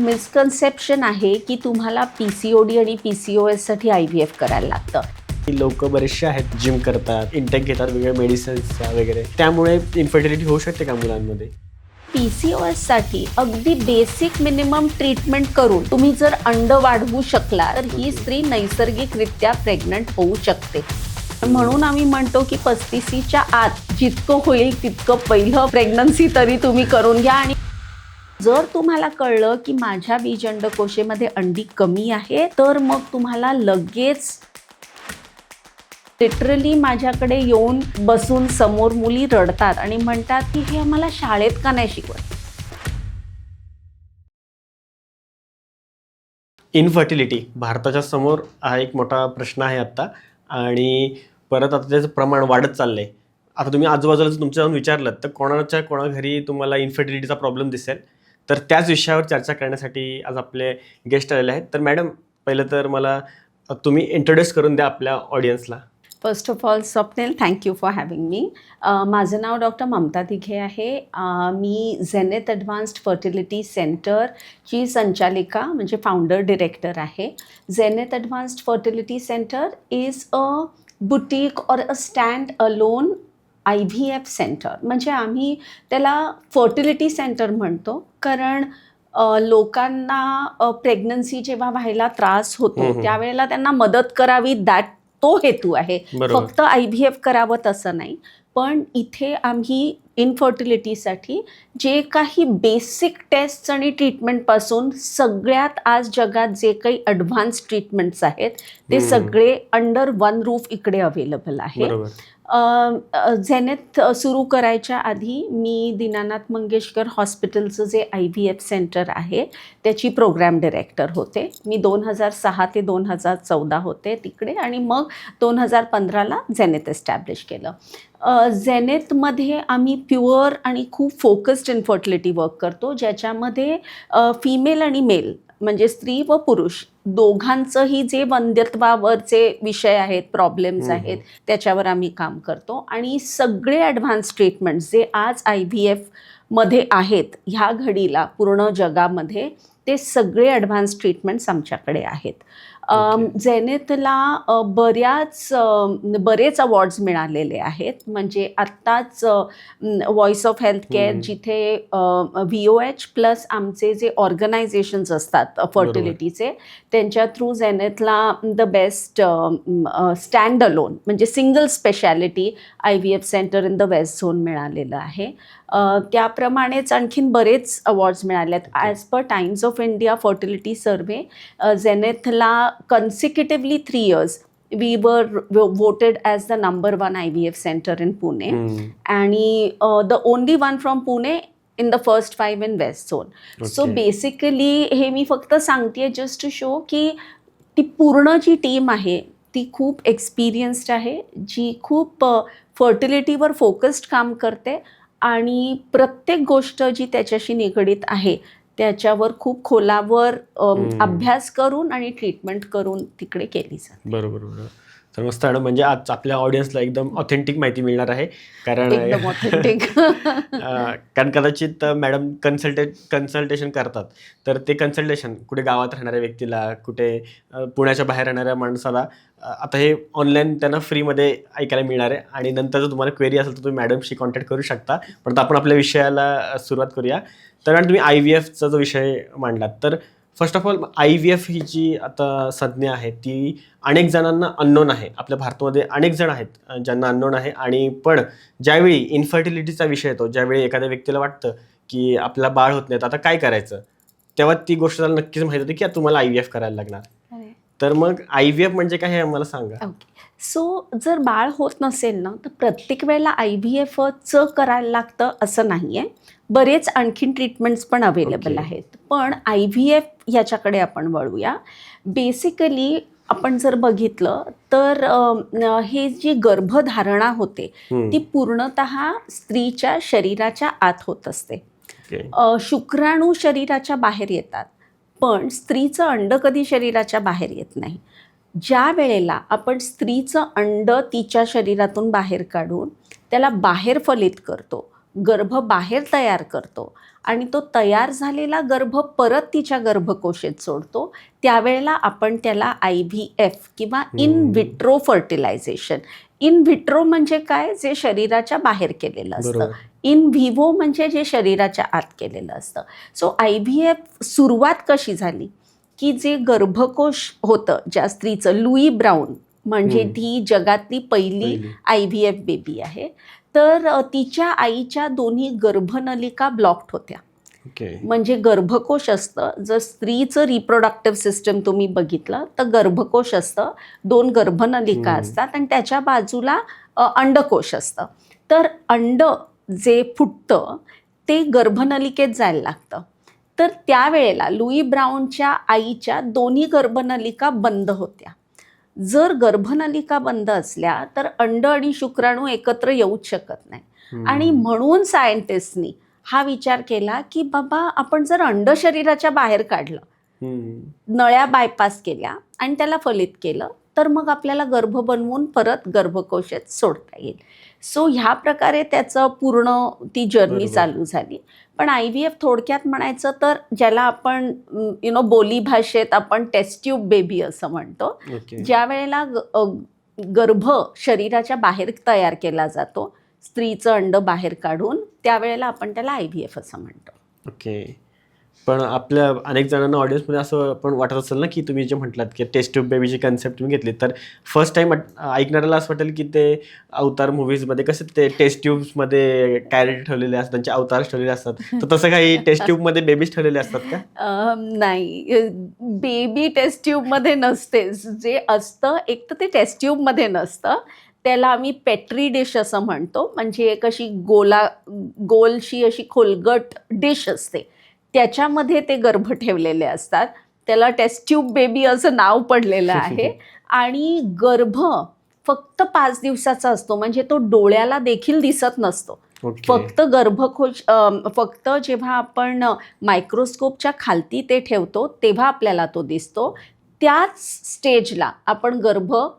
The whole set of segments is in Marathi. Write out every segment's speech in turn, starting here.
मिसकन्सेप्शन आहे की तुम्हाला PCOD आणि PCOS साठी IVF करायला लागतं. लोक बरेचसे आहेत जिम करतात, इंटेक घेतात वेगवेगळ्या मेडिसिन्सचा वगैरे, त्यामुळे इन्फर्टिलिटी होऊ शकते का मुलांमध्ये? PCOS साठी अगदी बेसिक मिनिमम ट्रीटमेंट करून तुम्ही जर अंड वाढवू शकला तर ही स्त्री नैसर्गिकरित्या प्रेग्नंट होऊ शकते. म्हणून आम्ही म्हणतो की 35च्या आत जितकं होईल तितकं पहिलं प्रेग्नन्सी तरी तुम्ही करून घ्या. आणि जर तुम्हाला कळलं की माझ्या बीजअंडकोशेमध्ये अंडी कमी आहे तर मग तुम्हाला लगेच लिटरली माझ्याकडे येऊन बसून समोर मुली रडतात आणि म्हणतात की हे आम्हाला शाळेत का नाही शिकवत. इन्फर्टिलिटी भारताच्या समोर हा एक मोठा प्रश्न आहे आत्ता, आणि परत आता त्याचं प्रमाण वाढत चाललंय. आता तुम्ही आजूबाजूला तुमच्या जाऊन विचारलं तर कोणा घरी तुम्हाला इन्फर्टिलिटीचा प्रॉब्लेम दिसेल. तर त्याच विषयावर चर्चा करण्यासाठी आज आपले गेस्ट आलेले आहेत. तर मॅडम, पहिलं तर मला तुम्ही इंट्रोड्यूस करून द्या आपल्या ऑडियन्सला. First of all Swapnil, thank you for having me. माझं नाव डॉक्टर ममता दिघे आहे. मी झेनेथ ॲडव्हान्स्ड फर्टिलिटी सेंटरची संचालिका म्हणजे फाउंडर डिरेक्टर आहे. Zenith advanced fertility centre is a boutique or a stand alone IVF centre. म्हणजे आम्ही त्याला फर्टिलिटी सेंटर म्हणतो कारण लोकांना प्रेग्नन्सी जेव्हा व्हायला त्रास होतो त्यावेळेला त्यांना मदत करावी, तो हेतू आहे. फक्त IVF करावं तसं नाही. पण इथे आम्ही इनफर्टिलिटीसाठी जे काही बेसिक टेस्ट्स आणि ट्रीटमेंटपासून सगळ्यात आज जगात जे काही ॲडव्हान्स ट्रीटमेंट्स आहेत ते सगळे अंडर वन रूफ इकडे अवेलेबल आहे. झेनेथ सुरू करायच्या आधी मी दीनानाथ मंगेशकर हॉस्पिटलचं जे IVF सेंटर आहे त्याची प्रोग्रॅम डिरेक्टर होते. मी 2006 ते 2014 होते तिकडे आणि मग 2015ला झेनेथ एस्टॅब्लिश केलं. झेनेथमध्ये आम्ही प्युअर आणि खूप फोकस्ड इन्फर्टिलिटी वर्क करतो, ज्याच्यामध्ये फिमेल आणि मेल म्हणजे स्त्री व पुरुष दोघांचंही जे वंध्यत्वावरचे विषय आहेत, प्रॉब्लेम्स आहेत, त्याच्यावर आम्ही काम करतो. आणि सगळे ॲडव्हान्स ट्रीटमेंट्स जे आज IVF मध्ये आहेत ह्या घडीला पूर्ण जगामध्ये, ते सगळे ॲडव्हान्स ट्रीटमेंट्स आमच्याकडे आहेत. झेनेथला बरेच अवॉर्ड्स मिळालेले आहेत. म्हणजे आत्ताच व्हॉइस ऑफ हेल्थ केअर जिथे VOH प्लस आमचे जे ऑर्गनायझेशन्स असतात फर्टिलिटीचे, त्यांच्या थ्रू झेनेथला द बेस्ट स्टँड अलोन म्हणजे single speciality IVF centre in the west zone मिळालेलं आहे. त्याप्रमाणेच आणखीन बरेच अवॉर्ड्स मिळाले आहेत. As per Times of India fertility survey, झेनेथला consecutively 3 years we were voted as the number 1 IVF center in Pune and the only one from Pune in the first 5 in West Zone. So basically हे मी फक्त सांगतेय just to show की ती पूर्ण जी टीम आहे ती खूप एक्सपिरियन्स्ड आहे, जी खूप फर्टिलिटीवर फोकस्ड काम करते आणि प्रत्येक गोष्ट जी त्याच्याशी निगडीत आहे त्याच्यावर खूप खोलावर अभ्यास करून आणि ट्रीटमेंट करून तिकडे केली जाते. बरोबर. तर मस्त मॅडम, म्हणजे आज आपल्या ऑडियन्सला एकदम ऑथेंटिक माहिती मिळणार आहे. कारण कारण कदाचित मॅडम कन्सल्टेशन करतात, तर ते कन्सल्टेशन कुठे गावात राहणाऱ्या व्यक्तीला, कुठे पुण्याच्या बाहेर राहणाऱ्या माणसाला आता हे ऑनलाईन त्यांना फ्रीमध्ये ऐकायला मिळणार आहे. आणि नंतर जर तुम्हाला क्वेरी असेल तर तुम्ही मॅडमशी कॉन्टॅक्ट करू शकता. पण आपण आपल्या विषयाला सुरुवात करूया. तर मॅडम, तुम्ही IVFचा जो विषय मांडलात, तर फर्स्ट ऑफ ऑल IVF ही जी आता संज्ञा आहे ती अनेक जणांना अननोन आहे. आपल्या भारतामध्ये अनेक जण आहेत ज्यांना अननोन आहे. आणि पण ज्यावेळी इन्फर्टिलिटीचा विषय येतो, ज्यावेळी एखाद्या व्यक्तीला वाटतं की आपल्याला बाळ होत नाही, आता काय करायचं, तेव्हा ती गोष्ट त्याला नक्कीच माहिती होती की तुम्हाला IVF करायला लागणार. तर मग IVF म्हणजे काय हे आम्हाला सांगा. सो जर बाळ होत नसेल ना तर प्रत्येक वेळेला IVFचं करायला लागतं असं नाही आहे. बरेच आणखीन ट्रीटमेंट्स पण अवेलेबल आहेत. पण IVF याच्याकडे आपण वळूया. बेसिकली आपण जर बघितलं तर हे जी गर्भधारणा होते ती पूर्णतः स्त्रीच्या शरीराच्या आत होत असते. शुक्राणू शरीराच्या बाहेर येतात, पण स्त्रीचं अंड कधी शरीराच्या बाहेर येत नाही. ज्या वेळेला आपण स्त्रीचं अंड तिच्या शरीरातून बाहेर काढून त्याला बाहेर फलित करतो, गर्भ बाहेर तयार करतो आणि तो तयार झालेला गर्भ परत तिच्या गर्भकोशेत सोडतो, त्यावेळेला आपण त्याला IVF किंवा in vitro fertilisation. In vitro म्हणजे काय, जे शरीराच्या बाहेर केलेलं असतं. बरोबर. इन व्हिवो म्हणजे जे शरीराच्या आत केलेलं असतं. सो IVF सुरुवात कशी झाली, की जे गर्भकोश होतं ज्या स्त्रीचं, लुई ब्राऊन म्हणजे ती जगातली पहिली IVF बेबी आहे. तर तिच्या आईच्या दोन्ही गर्भनलिका ब्लॉक्ड होत्या. म्हणजे गर्भकोश असतं, जर स्त्रीचं रिप्रोडक्टिव्ह सिस्टम तुम्ही बघितलं तर गर्भकोश असतं, 2 गर्भनलिका असतात आणि त्याच्या बाजूला अंडकोश असतं. तर अंड जे फुटतं ते गर्भनलिकेत जायला लागतं. तर त्यावेळेला लुई ब्राऊनच्या आईच्या दोन्ही गर्भनलिका बंद होत्या. जर गर्भनलिका बंद असल्या तर अंड आणि शुक्राणू एकत्र येऊच शकत नाही. आणि म्हणून सायंटिस्टनी हा विचार केला की बाबा आपण जर अंड शरीराच्या बाहेर काढलं, नळ्या बायपास केल्या आणि त्याला फलित केलं, तर मग आपल्याला गर्भ बनवून परत गर्भकोशात सोडता येईल. सो ह्या प्रकारे त्याचं पूर्ण ती जर्नी चालू झाली. पण IVF थोडक्यात म्हणायचं तर ज्याला आपण बोली भाषेत आपण टेस्ट ट्यूब बेबी असं म्हणतो, ज्या वेळेला गर्भ शरीराच्या बाहेर तयार केला जातो, स्त्रीचं अंड बाहेर काढून, त्यावेळेला आपण त्याला IVF असं म्हणतो. ओके. पण आपल्या अनेक जणांना ऑडियन्समध्ये असं पण वाटत असेल ना, की तुम्ही जे म्हटलात की टेस्ट ट्यूब बेबीची कन्सेप्ट तुम्ही घेतली, तर फर्स्ट टाइम ऐकणाऱ्याला असं वाटेल की ते अवतार मूव्हीजमध्ये कसे ते टेस्ट ट्यूब्समध्ये कॅरेक्टर ठेवलेले असतात, त्यांचे अवतार ठेवलेले असतात, तर तसं काही टेस्ट ट्यूबमध्ये बेबीज ठेवलेले असतात का? नाही, बेबी टेस्ट ट्यूबमध्ये नसतेच. जे असतं एक तर ते टेस्ट ट्यूबमध्ये नसतं, त्याला आम्ही पेट्री डिश असं म्हणतो. म्हणजे एक अशी गोलशी अशी खोलगट डिश असते, त्याच्यामध्ये ते गर्भ ठेवलेले असतात. त्याला टेस्ट ट्यूब बेबी असं नाव पडलेलं आहे. आणि गर्भ फक्त 5 दिवसाचा असतो, म्हणजे तो डोळ्याला देखील दिसत नसतो. फक्त गर्भकोश फक्त जेव्हा आपण मायक्रोस्कोपच्या खालती ते ठेवतो तेव्हा आपल्याला तो दिसतो. त्याच स्टेजला आपण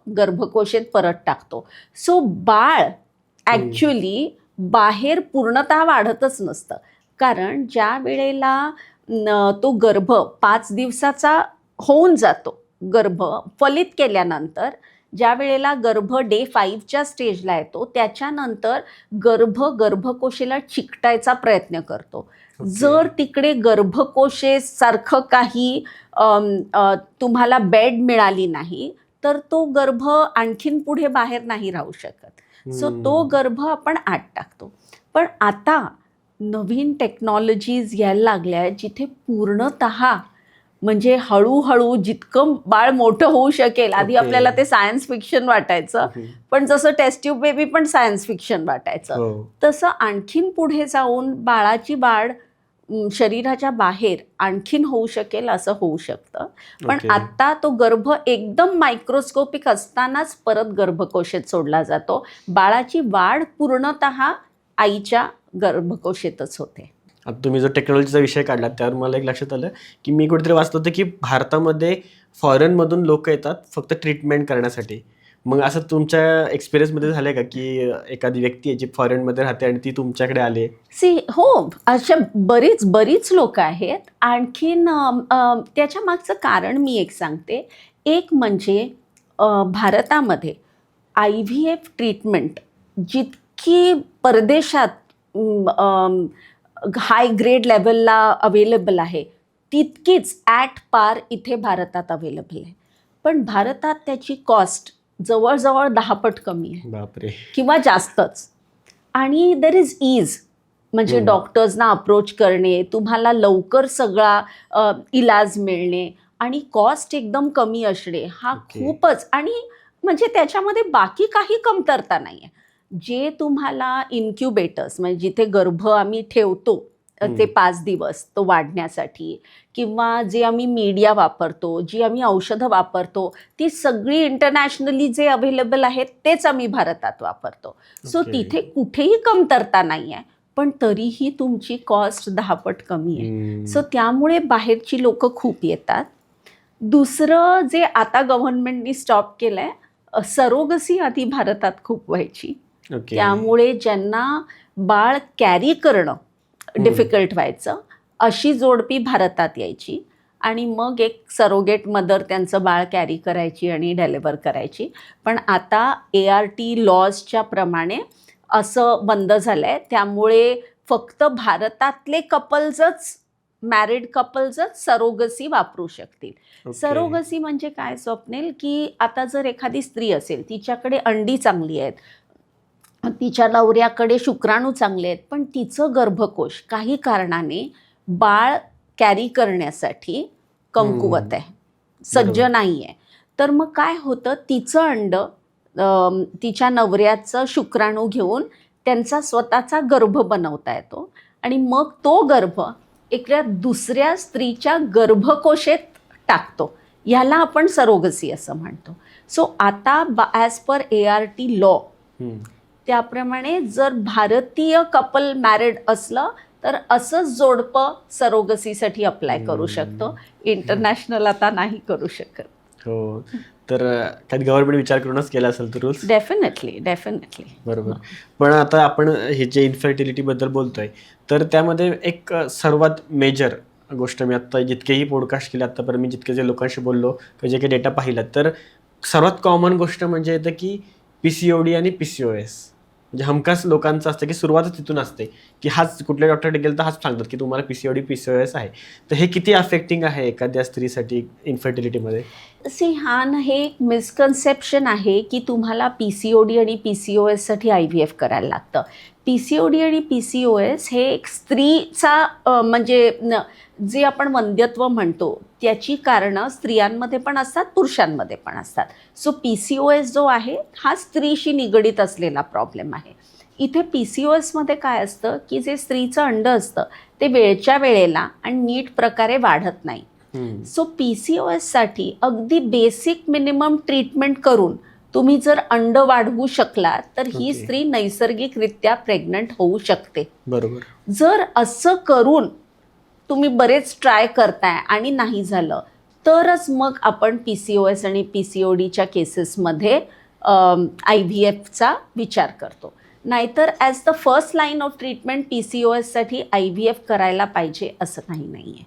गर्भकोशेत परत टाकतो. सो बाळ ॲक्च्युली बाहेर पूर्णतः वाढतच नसतं, कारण ज्या वेळेला तो गर्भ 5 दिवसाचा होऊन जातो, गर्भ फलित केल्यानंतर ज्या वेळेला गर्भ डे 5च्या स्टेजला येतो, त्याच्यानंतर गर्भकोशेला चिकटायचा प्रयत्न करतो. जर तिकडे गर्भकोशेसारखं काही तुम्हाला बेड मिळाली नाही तर तो गर्भ आणखीन पुढे बाहेर नाही राहू शकत. सो तो गर्भ आपण आत टाकतो. पण आता नवीन टेक्नॉलॉजीज यायला लागल्या जिथे पूर्णतः म्हणजे हळूहळू जितकं बाळ मोठं होऊ शकेल, आधी आपल्याला ते सायन्स फिक्शन वाटायचं, पण जसं टेस्ट ट्यूब बेबी पण सायन्स फिक्शन वाटायचं, तसं आणखीन पुढे जाऊन बाळाची वाढ शरीराच्या बाहेर आणखीन होऊ शकेल असं होऊ शकतं. पण आता तो गर्भ एकदम मायक्रोस्कोपिक असतानाच परत गर्भकोशात सोडला जातो. बाळाची वाढ पूर्णतः आईच्या गर्भकोशातच होते. आता तुम्ही जो टेक्नॉलॉजीचा विषय काढला त्यावर मला एक लक्षात आलं की मी कुठेतरी वाचलं होतं की भारतामध्ये फॉरेनमधून लोक येतात फक्त ट्रीटमेंट करण्यासाठी. मग असं तुमच्या एक्सपिरियन्समध्ये झालंय का की एखादी व्यक्ती आहे जी फॉरेनमध्ये राहते आणि ती तुमच्याकडे आली? हो, अशा बरीच लोक आहेत. आणखीन त्याच्या मागचं कारण मी एक सांगते. एक म्हणजे भारतामध्ये IVF ट्रीटमेंट जितकी परदेशात हाय ग्रेड लेवलला अवेलेबल आहे, तितकीच ॲट पार इथे भारतात अवेलेबल आहे. पण भारतात त्याची कॉस्ट जवळजवळ 10 पट कमी आहे. बापरे. किंवा जास्तच. आणि देर इज ईज, म्हणजे डॉक्टर्सना अप्रोच करणे, तुम्हाला लवकर सगळा इलाज मिळणे आणि कॉस्ट एकदम कमी असणे हा खूपच. आणि म्हणजे त्याच्यामध्ये बाकी काही कमतरता नाही आहे. जे तुम्हाला इन्क्युबेटर्स म्हणजे जिथे गर्भ आम्ही ठेवतो ते 5 दिवस तो वाढण्यासाठी, किंवा जे आम्ही मीडिया वापरतो, जी आम्ही औषधं वापरतो, ती सगळी इंटरनॅशनली जे अवेलेबल आहेत तेच आम्ही भारतात वापरतो. सो तिथे कुठेही कमतरता नाही आहे, पण तरीही तुमची कॉस्ट 10 पट कमी आहे. सो त्यामुळे बाहेरची लोकं खूप येतात. दुसरं जे आता गव्हर्नमेंटनी स्टॉप केलं आहे, सरोगसी आधी भारतात खूप व्हायची. ओके. त्यामुळे ज्यांना बाळ कॅरी करणं डिफिकल्ट व्हायचं अशी जोडपी भारतात यायची आणि मग एक सरोगेट मदर त्यांचं बाळ कॅरी करायची आणि डिलिव्हर करायची. पण आता ART लॉजच्या प्रमाणे असं बंद झालं आहे. त्यामुळे फक्त भारतातले कपल्सच, मॅरिड कपल्सच सरोगसी वापरू शकतील. ओके. सरोगसी म्हणजे काय स्वप्नील, की आता जर एखादी स्त्री असेल, तिच्याकडे अंडी चांगली आहेत, तिच्या नवऱ्याकडे शुक्राणू चांगले आहेत, पण तिचं गर्भकोश काही कारणाने बाळ कॅरी करण्यासाठी कमकुवत आहे, सज्ज बरोबर. नाही आहे, तर मग काय होतं, तिचं अंड तिच्या नवऱ्याचं शुक्राणू घेऊन त्यांचा स्वतःचा गर्भ बनवता येतो आणि मग तो गर्भ एका दुसऱ्या स्त्रीच्या गर्भकोशेत टाकतो. ह्याला आपण सरोगसी असं म्हणतो. सो आता ॲज पर ART लॉ त्याप्रमाणे जर भारतीय कपल मॅरिड असलं तर असंच जोडपं सरोगसीसाठी अप्लाय करू शकतो. इंटरनॅशनल आता नाही करू शकत. हो. तर कधी गव्हर्नमेंट विचार करूनच केला असेल तर रूल्स. डेफिनेटली. बरोबर. पण आता आपण हे जे इन्फर्टिलिटीबद्दल बोलतोय, तर त्यामध्ये एक सर्वात मेजर गोष्ट, मी आत्ता जितकेही पॉडकास्ट केले आत्तापर्यंत, मी जितके जे लोकांशी बोललो किंवा जे काही डेटा पाहिला, तर सर्वात कॉमन गोष्ट म्हणजे येतं की PCOD आणि PCOS. म्हणजे हमखास लोकांचं असतं की सुरुवातच तिथून असते की हाच, कुठल्या डॉक्टरकडे गेलं तर हाच सांगतात की तुम्हाला PCOD PCOS आहे. तर हे किती अफेक्टिंग आहे एखाद्या स्त्रीसाठी इन्फर्टिलिटीमध्ये? हे एक मिसकन्सेप्शन आहे की तुम्हाला PCOD आणि PCOSसाठी IVF करायला लागतं. PCOD आणि PCOS हे एक स्त्रीचा म्हणजे जे आपण वंध्यत्व म्हणतो त्याची कारणं स्त्रियांमध्ये पण असतात, पुरुषांमध्ये पण असतात. सो PCOS जो आहे हा स्त्रीशी निगडीत असलेला प्रॉब्लेम आहे. इथे PCOSमध्ये काय असतं की जे स्त्रीचं अंड असतं ते वेळच्या वेळेला आणि नीट प्रकारे वाढत नाही. सो PCOSसाठी अगदी बेसिक मिनिमम ट्रीटमेंट करून तुम्ही जर अंड वाढवू शकला तर ही स्त्री नैसर्गिकरित्या प्रेग्नंट होऊ शकते. बरोबर. जर असं करून तुम्ही बरेच ट्राय करताय आणि नाही झालं तरच मग आपण PCOS आणि PCODच्या केसेसमध्ये IVFचा विचार करतो. नाहीतर as the first line of treatment PCOSसाठी IVF करायला पाहिजे असं काही नाही आहे.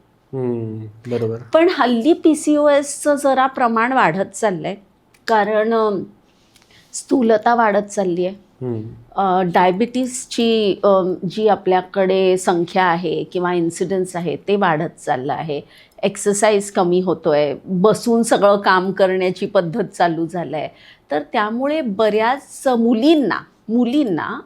बरोबर. पण हल्ली PCOSचं जरा प्रमाण वाढत चाललंय कारण स्थूलता वाढत चालली आहे. डायबिटीसची जी आपल्याकडे संख्या आहे किंवा इन्सिडन्स आहे ते वाढत चाललं आहे. एक्सरसाइज कमी होतो आहे, बसून सगळं काम करण्याची पद्धत चालू झालं आहे. तर त्यामुळे बऱ्याच मुलींना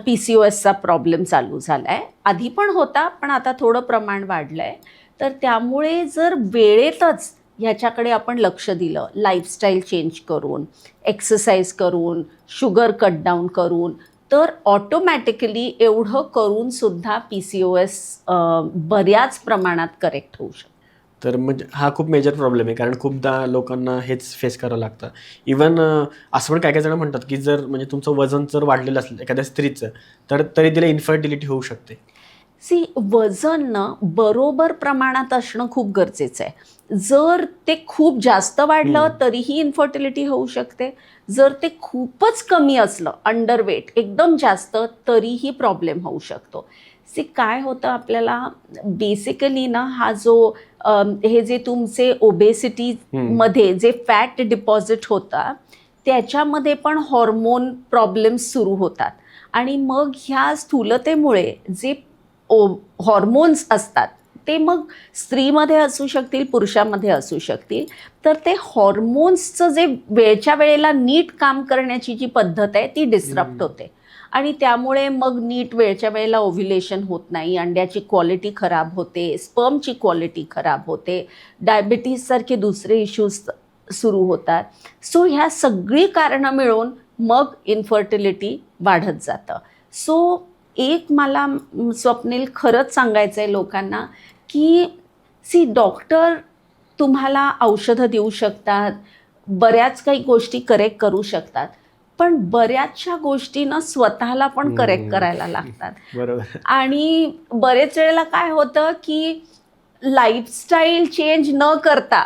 PCOSचा प्रॉब्लेम चालू झाला आहे. आधी पण होता पण आता थोडं प्रमाण वाढलं आहे. तर त्यामुळे जर वेळेतच ह्याच्याकडे आपण लक्ष दिलं, लाईफस्टाईल चेंज करून, एक्सरसाइज करून, शुगर कट डाऊन करून, तर ऑटोमॅटिकली एवढं करूनसुद्धा PCOS बऱ्याच प्रमाणात करेक्ट होऊ शकतो. तर म्हणजे हा खूप मेजर प्रॉब्लेम आहे, कारण खूपदा लोकांना हेच फेस करावं लागतं. इवन असं पण काय काय जण म्हणतात की जर म्हणजे तुमचं वजन जर वाढलेलं असलं एखाद्या स्त्रीचं, तर तरी तिला इन्फर्टिलिटी होऊ शकते. वजन बरोबर प्रमाणात असणं खूप गरजेचं आहे. जर ते खूप जास्त वाढलं तरीही इन्फर्टिलिटी होऊ शकते. जर ते खूपच कमी असलं, अंडरवेट एकदम जास्त, तरीही प्रॉब्लेम होऊ शकतो. काय होतं आपल्याला बेसिकली हा जो हे जे तुमचे ओबेसिटीमध्ये जे फॅट डिपॉझिट होतात त्याच्यामध्ये पण हॉर्मोन प्रॉब्लेम्स सुरू होतात आणि मग ह्या स्थूलतेमुळे जे हॉर्मोन्स असतात ते मग स्त्रीमध्ये असू शकतील, पुरुषामध्ये असू शकतील. तर ते हॉर्मोन्सचं जे वेळच्या वेळेला नीट काम करण्याची जी पद्धत आहे ती डिस्टर्ब होते आणि त्यामुळे मग नीट वेळच्या वेळेला ओव्ह्युलेशन होत नाही, अंड्याची क्वालिटी खराब होते, स्पर्मची क्वालिटी खराब होते, डायबिटीजसारखे दुसरे इश्यूज सुरू होतात. सो ह्या सगळी कारणं मिळून मग इन्फर्टिलिटी वाढत जातं. सो एक मला स्वप्नील खरंच सांगायचं आहे लोकांना की डॉक्टर तुम्हाला औषधं देऊ शकतात, बऱ्याच काही गोष्टी करेक्ट करू शकतात, पण बऱ्याचशा गोष्टींना स्वतःला पण करेक्ट करायला लागतात. बरोबर. आणि बरेच वेळेला काय होतं की लाईफस्टाईल चेंज न करता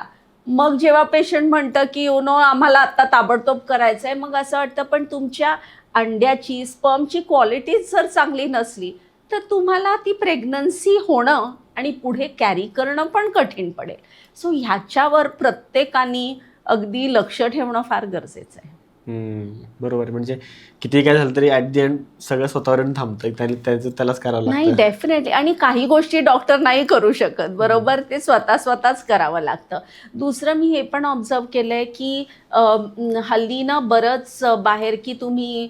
मग जेव्हा पेशंट म्हणतं की आम्हाला आत्ता ताबडतोब करायचं आहे, मग असं वाटतं पण तुमच्या अंड्याची स्पर्मची क्वालिटीच जर चांगली नसली तर तुम्हाला ती प्रेग्नन्सी होणं आणि पुढे कॅरी करणं पण कठीण पडेल. सो ह्याच्यावर प्रत्येकाने अगदी लक्ष ठेवणं फार गरजेचं आहे. बरोबर. म्हणजे किती काय झालं तरी ॲट दी एंड सगळं स्वतःवरून थांबतं, त्यालाच करावं नाही, लागतं. डेफिनेटली. आणि काही गोष्टी डॉक्टर नाही करू शकत, बरोबर, ते स्वतःच करावं लागतं. दुसरं मी हे पण ऑब्झर्व केलंय की हल्ली ना बरंच बाहेर की तुम्ही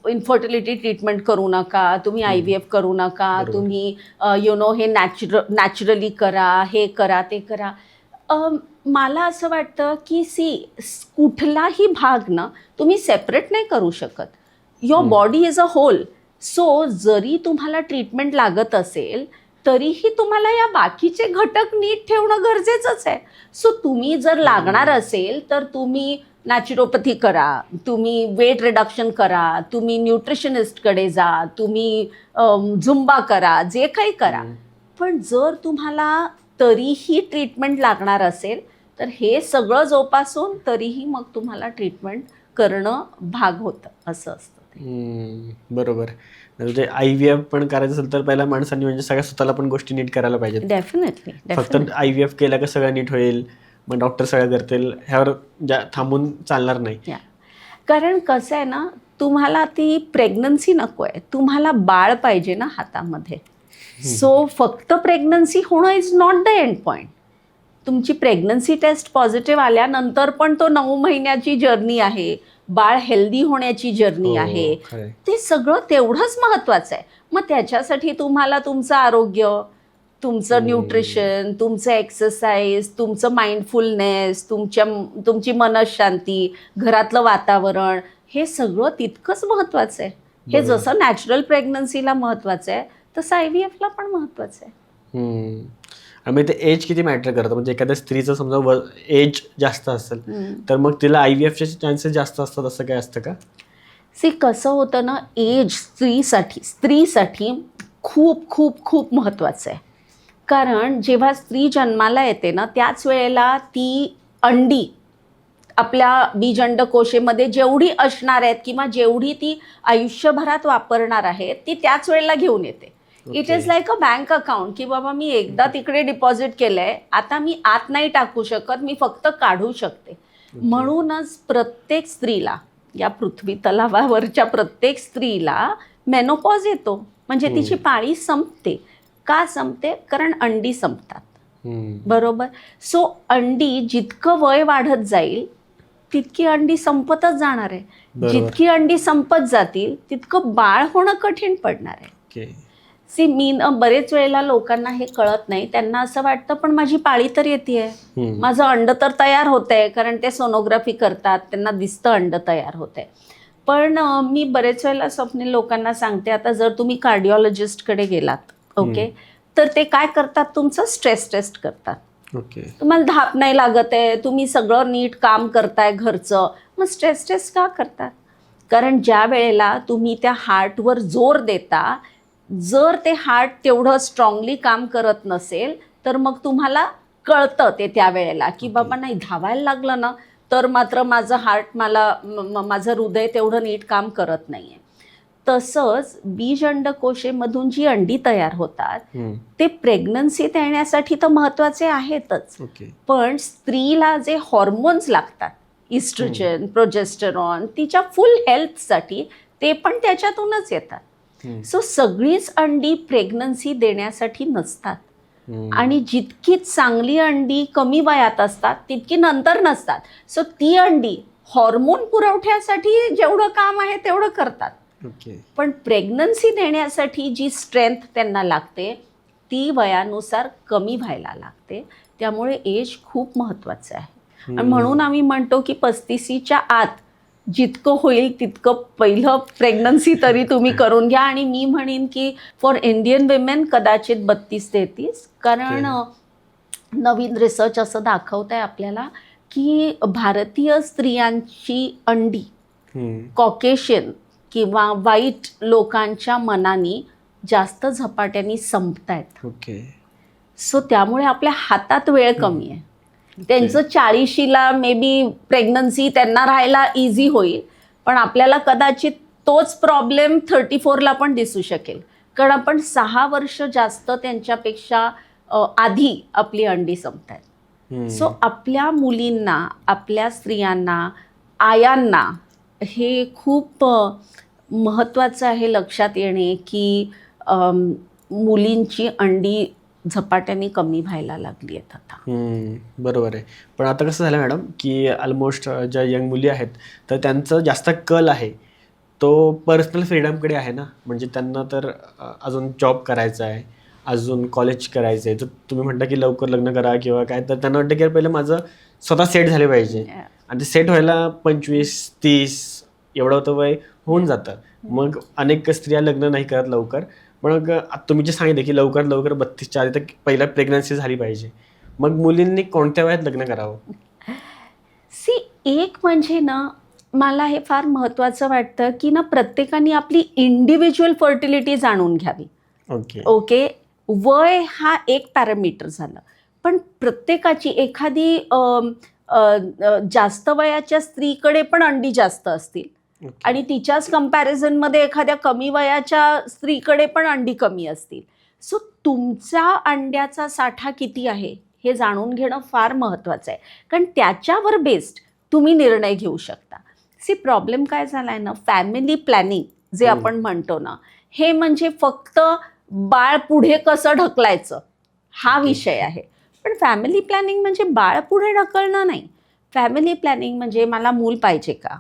इन्फर्टिलिटी ट्रीटमेंट करू नका, तुम्ही IVF करू नका, बरोबर. तुम्ही हे नॅचरली करा, हे करा, ते करा. मला असं वाटतं की कुठलाही भाग ना तुम्ही सेपरेट नाही करू शकत. Your body is a whole. So जरी तुम्हाला ट्रीटमेंट लागत असेल तरीही तुम्हाला या बाकीचे घटक नीट ठेवणं गरजेचंच आहे. सो तुम्ही जर लागणार असेल तर तुम्ही नॅचरोपॅथी करा, तुम्ही वेट रिडक्शन करा, तुम्ही न्यूट्रिशनिस्टकडे जा, तुम्ही झुंबा करा, जे काही करा. पण जर तुम्हाला तरीही ट्रीटमेंट लागणार असेल तर हे सगळं जोपासून तरीही मग तुम्हाला ट्रीटमेंट करणं भाग होतं, असं असतं ते. बरोबर. म्हणजे IVF पण करायचं असेल तर पहिला माणसांनी म्हणजे सगळ्या स्वतःला पण गोष्टी नीट करायला पाहिजेत. डेफिनेटली. फक्त IVF केलं का सगळं नीट होईल, मग डॉक्टर सगळं करतील, ह्यावर थांबून चालणार नाही. कारण कसं आहे ना, तुम्हाला ती प्रेग्नन्सी नको आहे, तुम्हाला बाळ पाहिजे ना हातामध्ये. सो फक्त प्रेग्नन्सी होणं is not the end point. तुमची प्रेग्नन्सी टेस्ट पॉझिटिव्ह आल्यानंतर पण तो 9 महिन्याची जर्नी आहे, बाळ हेल्दी होण्याची जर्नी आहे, ते सगळं तेवढंच महत्त्वाचं आहे. मग त्याच्यासाठी तुम्हाला तुमचं आरोग्य, तुमचं न्यूट्रिशन, तुमचं एक्सरसाइज, तुमचं माइंडफुलनेस, तुमची मनःशांती, घरातलं वातावरण, हे सगळं तितकंच महत्त्वाचं आहे. हे जसं नॅचरल प्रेग्नन्सीला महत्त्वाचं आहे तसं IVFला पण महत्त्वाचं आहे. आणि ते एज किती मॅटर करतं. म्हणजे एखाद्या स्त्रीचं समजा एज जास्त असेल तर मग तिला IVFचे चान्सेस जास्त असतात, असं काय असतं का? कसं होतं ना, एज स्त्रीसाठी खूप खूप खूप महत्त्वाचं आहे. कारण जेव्हा स्त्री जन्माला येते ना त्याच वेळेला ती अंडी आपल्या बीजअंडकोशेमध्ये जेवढी असणार आहेत किंवा जेवढी ती आयुष्यभरात वापरणार आहे ती त्याच वेळेला घेऊन येते. It is like a bank account की बाबा मी एकदा तिकडे डिपॉझिट केलंय, आता मी आत नाही टाकू शकत, मी फक्त काढू शकते. म्हणूनच प्रत्येक स्त्रीला, या पृथ्वी तलावावरच्या प्रत्येक स्त्रीला मेनोपॉज येतो, म्हणजे तिची पाळी संपते. का संपते? कारण अंडी संपतात, बरोबर. सो अंडी जितकं वय वाढत जाईल तितकी अंडी संपतच जाणार आहे. जितकी अंडी संपत जातील तितकं बाळ होणं कठीण पडणार आहे. मी बरेच वेळेला लोकांना हे कळत नाही, त्यांना असं वाटतं पण माझी पाळी तर येते, माझं अंड तर तयार होतंय, कारण ते सोनोग्राफी करतात, त्यांना दिसतं अंड तयार होतंय. पण मी बरेच वेळेला स्वप्नील लोकांना सांगते, आता जर तुम्ही कार्डिओलॉजिस्टकडे गेलात, ओके, तर ते काय करतात, तुमचं स्ट्रेस टेस्ट करतात. तुम्हाला धाप नाही लागत आहे, तुम्ही सगळं नीट काम करताय घरचं, मग स्ट्रेस टेस्ट का करतात? कारण ज्या वेळेला तुम्ही त्या हार्टवर जोर देता, जर ते हार्ट तेवढं स्ट्रॉंगली काम करत नसेल तर मग तुम्हाला कळतं ते त्यावेळेला की बाबा नाही, धावायला लागलं ना तर मात्र माझं हार्ट, माझं हृदय तेवढं नीट काम करत नाही आहे. तसंच बीजअंडकोशेमधून जी अंडी तयार होतात ते प्रेग्नन्सी देण्यासाठी तर महत्त्वाचे आहेतच, पण स्त्रीला जे हॉर्मोन्स लागतात, इस्ट्रोजन, प्रोजेस्टेरॉन, तिच्या फुल हेल्थसाठी, ते पण त्याच्यातूनच येतात. सो सगळीच अंडी प्रेग्नन्सी देण्यासाठी नसतात, आणि जितकी चांगली अंडी कमी वयात असतात तितकी नंतर नसतात. सो ती अंडी हॉर्मोन पुरवठ्यासाठी जेवढं काम आहे तेवढं करतात, पण प्रेग्नन्सी देण्यासाठी जी स्ट्रेंथ त्यांना लागते ती वयानुसार कमी व्हायला लागते. त्यामुळे एज खूप महत्त्वाचं आहे. आणि म्हणून आम्ही म्हणतो की 35च्या आत जितकं होईल तितकं पहिलं प्रेग्नन्सी तरी तुम्ही करून घ्या. आणि मी म्हणेन की फॉर इंडियन विमेन कदाचित 32-33, कारण नवीन रिसर्च असं दाखवत आहे आपल्याला की भारतीय स्त्रियांची अंडी कॉकेशियन किंवा वाईट लोकांच्या मनाने जास्त झपाट्याने संपत आहेत. सो त्यामुळे आपल्या हातात वेळ कमी आहे. त्यांचं 40ला मे बी प्रेग्नन्सी त्यांना राहायला इझी होईल, पण आपल्याला कदाचित तोच प्रॉब्लेम 34ला पण दिसू शकेल, कारण आपण 6 वर्ष जास्त त्यांच्यापेक्षा आधी आपली अंडी संपतायत. सो आपल्या मुलींना, आपल्या स्त्रियांना, आयांना हे खूप महत्त्वाचं आहे लक्षात येणे की मुलींची अंडी झपाट्याने कमी व्हायला लागली आहेत आता. बरोबर आहे. पण आता कसं झालं मॅडम की ऑलमोस्ट ज्या यंग मुली आहेत तर त्यांचं जास्त कल आहे तो पर्सनल फ्रीडमकडे आहे ना. म्हणजे त्यांना तर अजून जॉब करायचा आहे, अजून कॉलेज करायचं आहे. तर तुम्ही म्हणता की लवकर लग्न करा किंवा काय, तर त्यांना वाटतं की पहिलं माझं स्वतः सेट झाले पाहिजे. आणि ते सेट व्हायला 25-30 एवढं तर वय होऊन जातं. मग अनेक स्त्रिया लग्न नाही करत लवकर. मग तुम्ही जे सांगितलं की लवकर 32च्या आधी तर पहिला प्रेग्नन्सी झाली पाहिजे. मग मुलींनी कोणत्या वयात लग्न करावं? एक म्हणजे ना, मला हे फार महत्त्वाचं वाटतं की ना, प्रत्येकाने आपली इंडिव्हिज्युअल फर्टिलिटी जाणून घ्यावी. ओके, वय हा एक पॅरामीटर झालं, पण प्रत्येकाची एखादी जास्त वयाच्या स्त्रीकडे पण अंडी जास्त असतील आणि तिच्याच कंपॅरिझनमध्ये एखाद्या कमी वयाच्या स्त्रीकडे पण अंडी कमी असतील. सो तुमचा अंड्याचा साठा किती आहे हे जाणून घेणं फार महत्त्वाचं आहे, कारण त्याच्यावर बेस्ड तुम्ही निर्णय घेऊ शकता. प्रॉब्लेम काय झाला आहे ना, फॅमिली प्लॅनिंग जे आपण म्हणतो ना, हे म्हणजे फक्त बाळ पुढे कसं ढकलायचं हा विषय आहे. पण फॅमिली प्लॅनिंग म्हणजे बाळ पुढे ढकलणं नाही. फॅमिली प्लॅनिंग म्हणजे मला मूल पाहिजे का,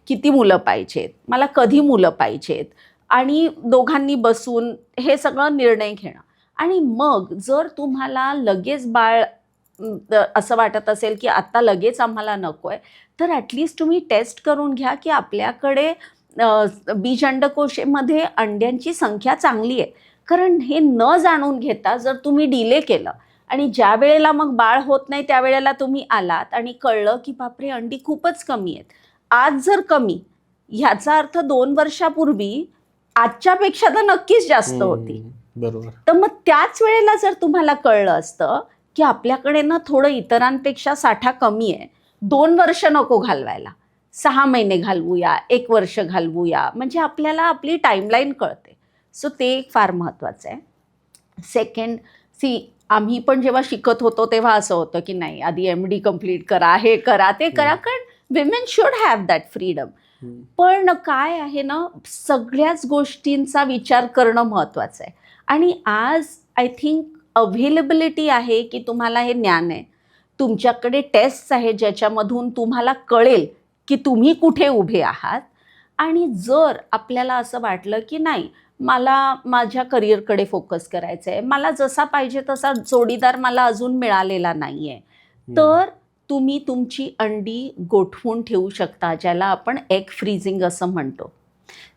किती मुलं पाहिजेत, मला कधी मुलं पाहिजेत, आणि दोघांनी बसून हे सगळं निर्णय घेणं. आणि मग जर तुम्हाला लगेच बाळ असं वाटत असेल की आता लगेच आम्हाला नको आहे, तर ॲटलिस्ट तुम्ही टेस्ट करून घ्या की आपल्याकडे बीज अंडकोशामध्ये अंड्यांची संख्या चांगली आहे. कारण हे न जाणून घेता जर तुम्ही डिले केलं आणि ज्या वेळेला मग बाळ होत नाही त्यावेळेला तुम्ही आलात आणि कळलं की बापरे अंडी खूपच कमी आहेत, आज जर कमी, ह्याचा अर्थ 2 वर्षापूर्वी आजच्यापेक्षा तर नक्कीच जास्त होती. बरोबर. तर मग त्याच वेळेला जर तुम्हाला कळलं असतं की आपल्याकडे ना थोडं इतरांपेक्षा साठा कमी आहे, 2 वर्ष नको घालवायला, 6 महिने घालवूया, 1 वर्ष घालवूया, म्हणजे आपल्याला आपली टाईमलाईन कळते. सो ते एक फार महत्त्वाचं आहे. सेकंड, आम्ही पण जेव्हा शिकत होतो तेव्हा असं होतं की नाही, आधी MD कम्प्लीट करा, हे करा, ते करा, कारण women should have that freedom. पण काय आहे ना, सगळ्याच गोष्टींचा विचार करणं महत्त्वाचं आहे. आणि आज आय थिंक अव्हेलेबिलिटी आहे की तुम्हाला हे ज्ञान आहे, तुमच्याकडे टेस्ट्स आहेत ज्याच्यामधून तुम्हाला कळेल की तुम्ही कुठे उभे आहात. आणि जर आपल्याला असं वाटलं की नाही, मला माझ्या करिअरकडे फोकस करायचं आहे, मला जसा पाहिजे तसा जोडीदार मला अजून मिळालेला नाही आहे, तर तुम्ही तुमची अंडी गोठवून ठेवू शकता, ज्याला आपण एग फ्रीजिंग असं म्हणतो.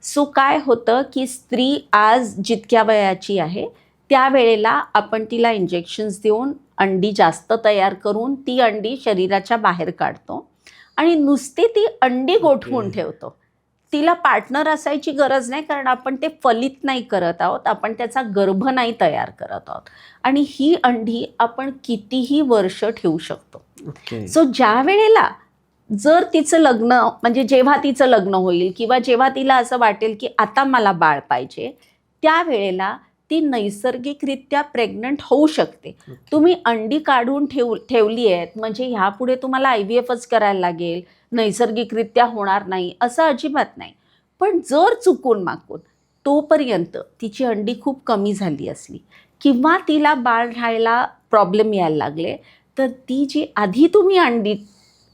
सो काय होतं की स्त्री आज जितक्या वयाची आहे त्यावेळेला आपण तिला इंजेक्शन्स देऊन अंडी जास्त तयार करून ती अंडी शरीराच्या बाहेर काढतो आणि नुसती ती अंडी गोठवून ठेवतो. तिला पार्टनर असायची गरज नाही, कारण आपण ते फलित नाही करत आहोत, आपण त्याचा गर्भ नाही तयार करत आहोत. आणि ही अंडी आपण कितीही वर्ष ठेवू शकतो. सो ज्या वेळेला जर तिचं लग्न, म्हणजे जेव्हा तिचं लग्न होईल किंवा जेव्हा तिला असं वाटेल की आता मला बाळ पाहिजे, त्यावेळेला ती नैसर्गिकरित्या प्रेग्नंट होऊ शकते. तुम्ही अंडी काढून ठेवली आहेत म्हणजे ह्यापुढे तुम्हाला IVFच करायला लागेल, नैसर्गिकरित्या होणार नाही असं अजिबात नाही. पण जर चुकून मागून तोपर्यंत तिची अंडी खूप कमी झाली असली किंवा तिला बाळ राहायला प्रॉब्लेम यायला लागले, तर ती जी आधी तुम्ही अंडी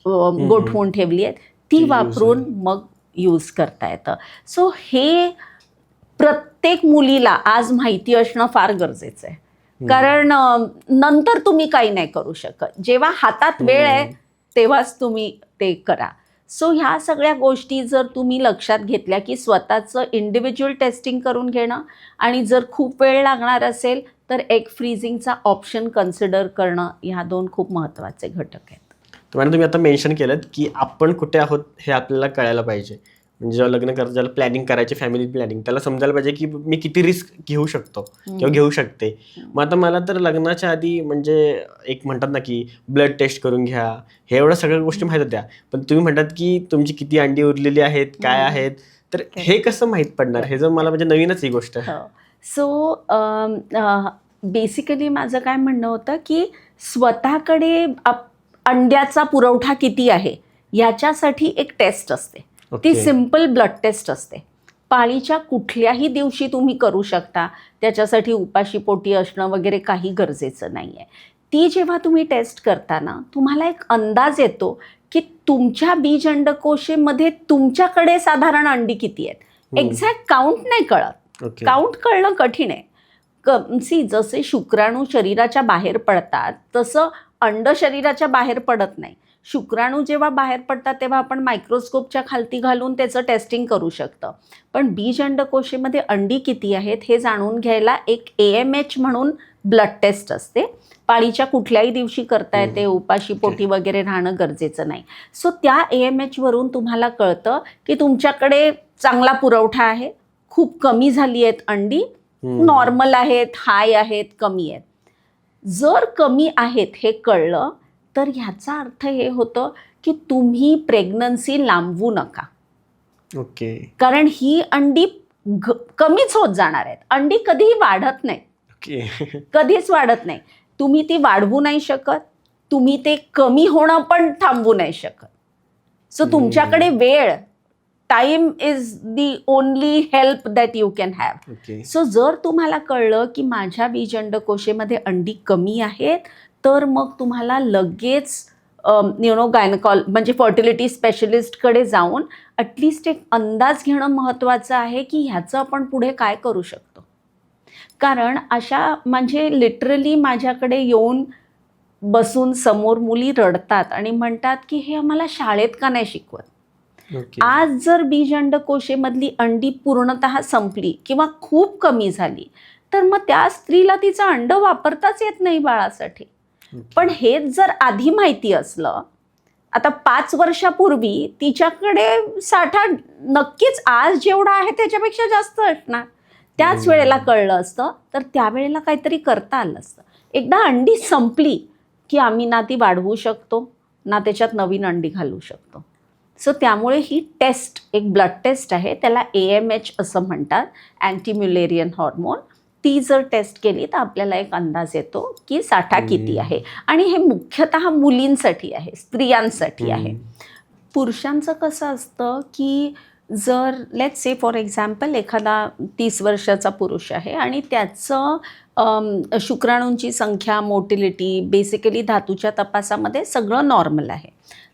गोठवून ठेवली आहेत ती वापरून मग यूज करता येतं. सो हे प्रत्येक मुलीला आज माहिती असणं फार गरजेचं आहे, कारण नंतर तुम्ही काही नाही करू शकत. जेव्हा हातात वेळ आहे तेव्हाच तुम्ही ते करा. सो ह्या सगळ्या गोष्टी जर तुम्ही लक्षात घेतल्या की स्वतःचं इंडिव्हिज्युअल टेस्टिंग करून घेणं, आणि जर खूप वेळ लागणार असेल तर एग फ्रीजिंगचा ऑप्शन कन्सिडर करणं, ह्या 2 खूप महत्त्वाचे घटक आहेत. मॅडम तुम्ही आता मेन्शन केलं की आपण कुठे आहोत हे आपल्याला कळायला पाहिजे. म्हणजे जेव्हा लग्न करतो, ज्याला प्लॅनिंग करायची, फॅमिली प्लॅनिंग, त्याला समजायला पाहिजे की मी किती रिस्क घेऊ शकतो किंवा घेऊ शकते. मग आता मला तर लग्नाच्या आधी म्हणजे एक म्हणतात ना की ब्लड टेस्ट करून घ्या, हे एवढ्या सगळ्या गोष्टी माहीत होत्या, पण तुम्ही म्हणतात की तुमची किती अंडी उरलेली आहेत, काय आहेत, तर हे कसं माहीत पडणार? हे जर मला म्हणजे नवीनच ही गोष्ट आहे. सो बेसिकली माझं काय म्हणणं होतं की स्वतःकडे अंड्याचा पुरवठा किती आहे याच्यासाठी एक टेस्ट असते. ती सिम्पल ब्लड टेस्ट असते. पाळीच्या कुठल्याही दिवशी तुम्ही करू शकता, त्याच्यासाठी उपाशी पोटी असणं वगैरे काही गरजेचं नाही आहे. ती जेव्हा तुम्ही टेस्ट करता ना, तुम्हाला एक अंदाज येतो की तुमच्या बीज अंडकोशीमध्ये तुमच्याकडे साधारण अंडी किती आहेत. एक्झॅक्ट काउंट नाही कळत, काउंट कळणं कठीण आहे. जसे शुक्राणू शरीराच्या बाहेर पडतात तसं अंड शरीराच्या बाहेर पडत नाही. शुक्राणू जेव्हा बाहेर पडतात तेव्हा आपण मायक्रोस्कोपच्या खालती घालून त्याचं टेस्टिंग करू शकतो. पण बीज अंडकोशीमध्ये अंडी किती आहेत हे जाणून घ्यायला एक AMH म्हणून ब्लड टेस्ट असते. पाळीच्या कुठल्याही दिवशी करता येते, उपाशी पोटी वगैरे राहणं गरजेचं नाही. सो त्या AMH वरून तुम्हाला कळतं की तुमच्याकडे चांगला पुरवठा आहे, खूप कमी झाली आहेत अंडी, नॉर्मल आहेत, हाय आहेत, कमी आहेत. जर कमी आहेत हे कळलं तर ह्याचा अर्थ हे होतं की तुम्ही प्रेग्नन्सी लांबवू नका. कारण ही अंडी कमीच होत जाणार आहेत. अंडी कधीही वाढत नाही, कधीच वाढत नाही. तुम्ही ती वाढवू नाही शकत, तुम्ही ते कमी होणं पण थांबवू नाही शकत. सो तुमच्याकडे वेळ, time is the only help that you can have. So जर तुम्हाला कळलं की माझ्या बीज अंडकोशीमध्ये अंडी कमी आहेत तर मग तुम्हाला लगेच म्हणजे फर्टिलिटी स्पेशलिस्टकडे जाऊन ॲटलिस्ट एक अंदाज घेणं महत्त्वाचं आहे की ह्याचं आपण पुढे काय करू शकतो. कारण अशा म्हणजे लिटरली माझ्याकडे येऊन बसून समोर मुली रडतात आणि म्हणतात की हे आम्हाला शाळेत का नाही शिकवत. आज जर बीज अंडकोशीमधली अंडी पूर्णतः संपली किंवा खूप कमी झाली तर मग त्या स्त्रीला तिचं अंड वापरताच येत नाही बाळासाठी. पण हेच जर आधी माहिती असलं, आता 5 वर्षापूर्वी तिच्याकडे साठा नक्कीच आज जेवढा आहे त्याच्यापेक्षा जास्त असणार. त्याच वेळेला कळलं असतं तर त्यावेळेला काहीतरी करता आलं असतं. एकदा अंडी संपली की आम्ही ना ती वाढवू शकतो ना त्याच्यात नवीन अंडी घालू शकतो. सो त्यामुळे ही टेस्ट एक ब्लड टेस्ट आहे, त्याला AMH असं म्हणतात, अँटीम्युलेरियन हॉर्मोन. ती जर टेस्ट केली तर आपल्याला एक अंदाज येतो की साठा किती आहे. आणि हे मुख्यतः मुलींसाठी आहे, स्त्रियांसाठी आहे. पुरुषांचं कसं असतं की जर लेट्स से फॉर एक्झाम्पल एखादा 30 वर्षाचा पुरुष आहे आणि त्याचं शुक्राणूंची संख्या, मोटिलिटी, बेसिकली धातूच्या तपासामध्ये सगळं नॉर्मल आहे,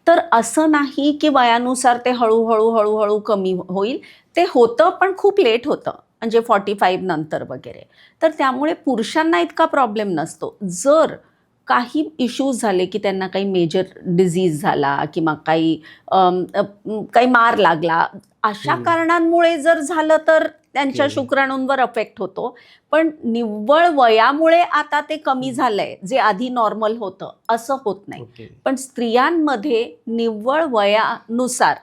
तर असं नाही की वयानुसार ते हळूहळू कमी होईल. ते होतं पण खूप लेट होतं, म्हणजे 45 नंतर वगैरे. तर त्यामुळे पुरुषांना इतका प्रॉब्लेम नसतो. जर काही इश्यूज झाले की त्यांना काही मेजर डिझीज झाला किंवा काही मार लागला, अशा कारणांमुळे जर झालं तर त्यांच्या शुक्राणूंवर अफेक्ट होतो. पण निव्वळ वयामुळे आता ते कमी झालंय जे आधी नॉर्मल होतं असं होत नाही. पण स्त्रियांमध्ये निव्वळ वयानुसार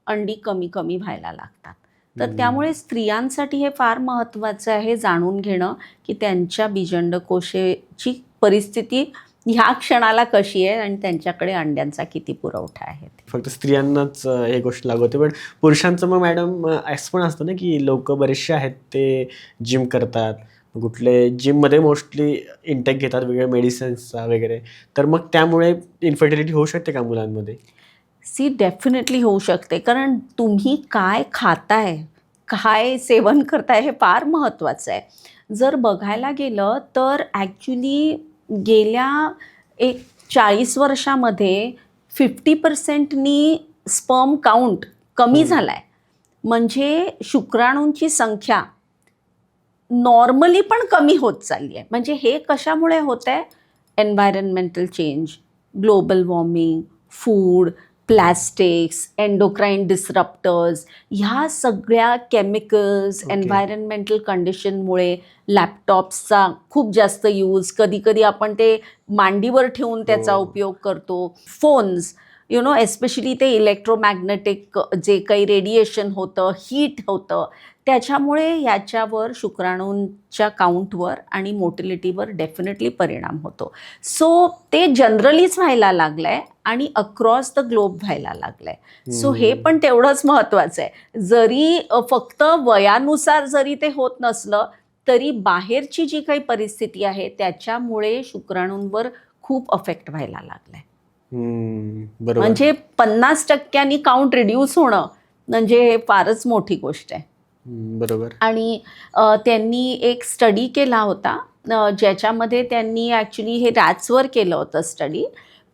अंडी कमी व्हायला लागतात. तर त्यामुळे स्त्रियांसाठी हे फार महत्त्वाचं आहे जाणून घेणं की त्यांच्या बीजंडकोशाची परिस्थिती ह्या क्षणाला कशी आहे आणि त्यांच्याकडे अंड्यांचा किती पुरवठा आहे. फक्त स्त्रियांनाच हे गोष्ट लागू होते, पण पुरुषांचं मग मॅडम असं पण असतं ना की लोक बरेचसे आहेत ते जिम करतात, कुठले जिममध्ये मोस्टली इंटेक घेतात वेगवेगळ्या मेडिसिन्सचा वगैरे, तर मग त्यामुळे इन्फर्टिलिटी होऊ शकते का मुलांमध्ये? डेफिनेटली होऊ शकते. कारण तुम्ही काय खाताय, काय सेवन करताय हे फार महत्त्वाचं आहे. जर बघायला गेलं तर ॲक्च्युली गेल्या एक 40 वर्षामध्ये 50% स्पर्म काउंट कमी झाला आहे. म्हणजे शुक्राणूंची संख्या नॉर्मली पण कमी होत चालली आहे. म्हणजे हे कशामुळे होत आहे? Environmental change, global warming, food, plastics, endocrine disruptors, ह्या सगळ्या केमिकल्स, एन्व्हायरमेंटल कंडिशनमुळे, लॅपटॉप्सचा खूप जास्त यूज, कधी आपण ते मांडीवर ठेवून त्याचा उपयोग करतो, फोन्स, एस्पेशली ते इलेक्ट्रोमॅग्नेटिक जे काही रेडिएशन होतं, हीट होतं, त्याच्यामुळे याच्यावर शुक्राणूंच्या काउंटवर आणि मोटिलिटीवर डेफिनेटली परिणाम होतो. सो ते जनरलीच व्हायला लागलं आहे आणि अक्रॉस द ग्लोब व्हायला लागलं आहे. सो हे पण तेवढंच महत्त्वाचं आहे. जरी फक्त वयानुसार जरी ते होत नसलं तरी बाहेरची जी काही परिस्थिती आहे त्याच्यामुळे शुक्राणूंवर खूप अफेक्ट व्हायला लागलाय. बरोबर. म्हणजे 50% काउंट रिड्यूस होणं म्हणजे हे फारच मोठी गोष्ट आहे. बरोबर. आणि त्यांनी एक स्टडी केला होता ज्याच्यामध्ये त्यांनी ॲक्च्युली हे रॅट्सवर केलं होतं स्टडी.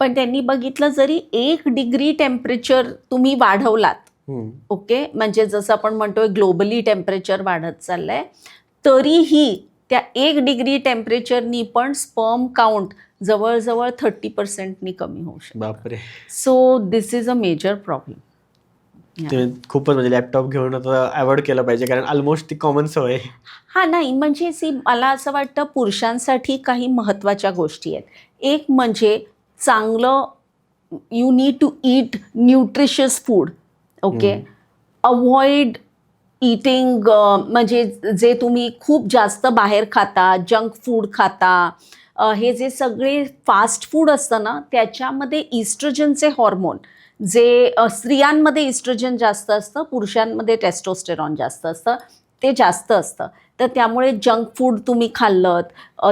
पण त्यांनी बघितलं जरी 1 डिग्री टेम्परेचर तुम्ही वाढवलात, ओके, म्हणजे जसं आपण म्हणतोय ग्लोबली टेम्परेचर वाढत चाललंय, तरीही त्या 1 डिग्री टेम्परेचरनी पण स्पर्म काउंट जवळजवळ 30% कमी होऊ शकतो. बापरे. So this is a major problem. ते खूपच म्हणजे लॅपटॉप घेऊन आता अवॉइड केलं पाहिजे कारण ऑलमोस्ट ती कॉमन सवय आहे. हा नाही म्हणजे मला असं वाटतं पुरुषांसाठी काही महत्त्वाच्या गोष्टी आहेत. एक म्हणजे चांगलं you need to eat nutritious food, okay. Avoid eating म्हणजे जे तुम्ही खूप जास्त बाहेर खाता, जंक फूड खाता, हे जे सगळे फास्ट फूड असतं ना त्याच्यामध्ये इस्ट्रोजनचे हॉर्मोन जे स्त्रियांमध्ये इस्ट्रोजन जास्त असतं, पुरुषांमध्ये टेस्टोस्टेरॉन जास्त असतं, ते जास्त असतं. तर त्यामुळे जंक फूड तुम्ही खाल्लं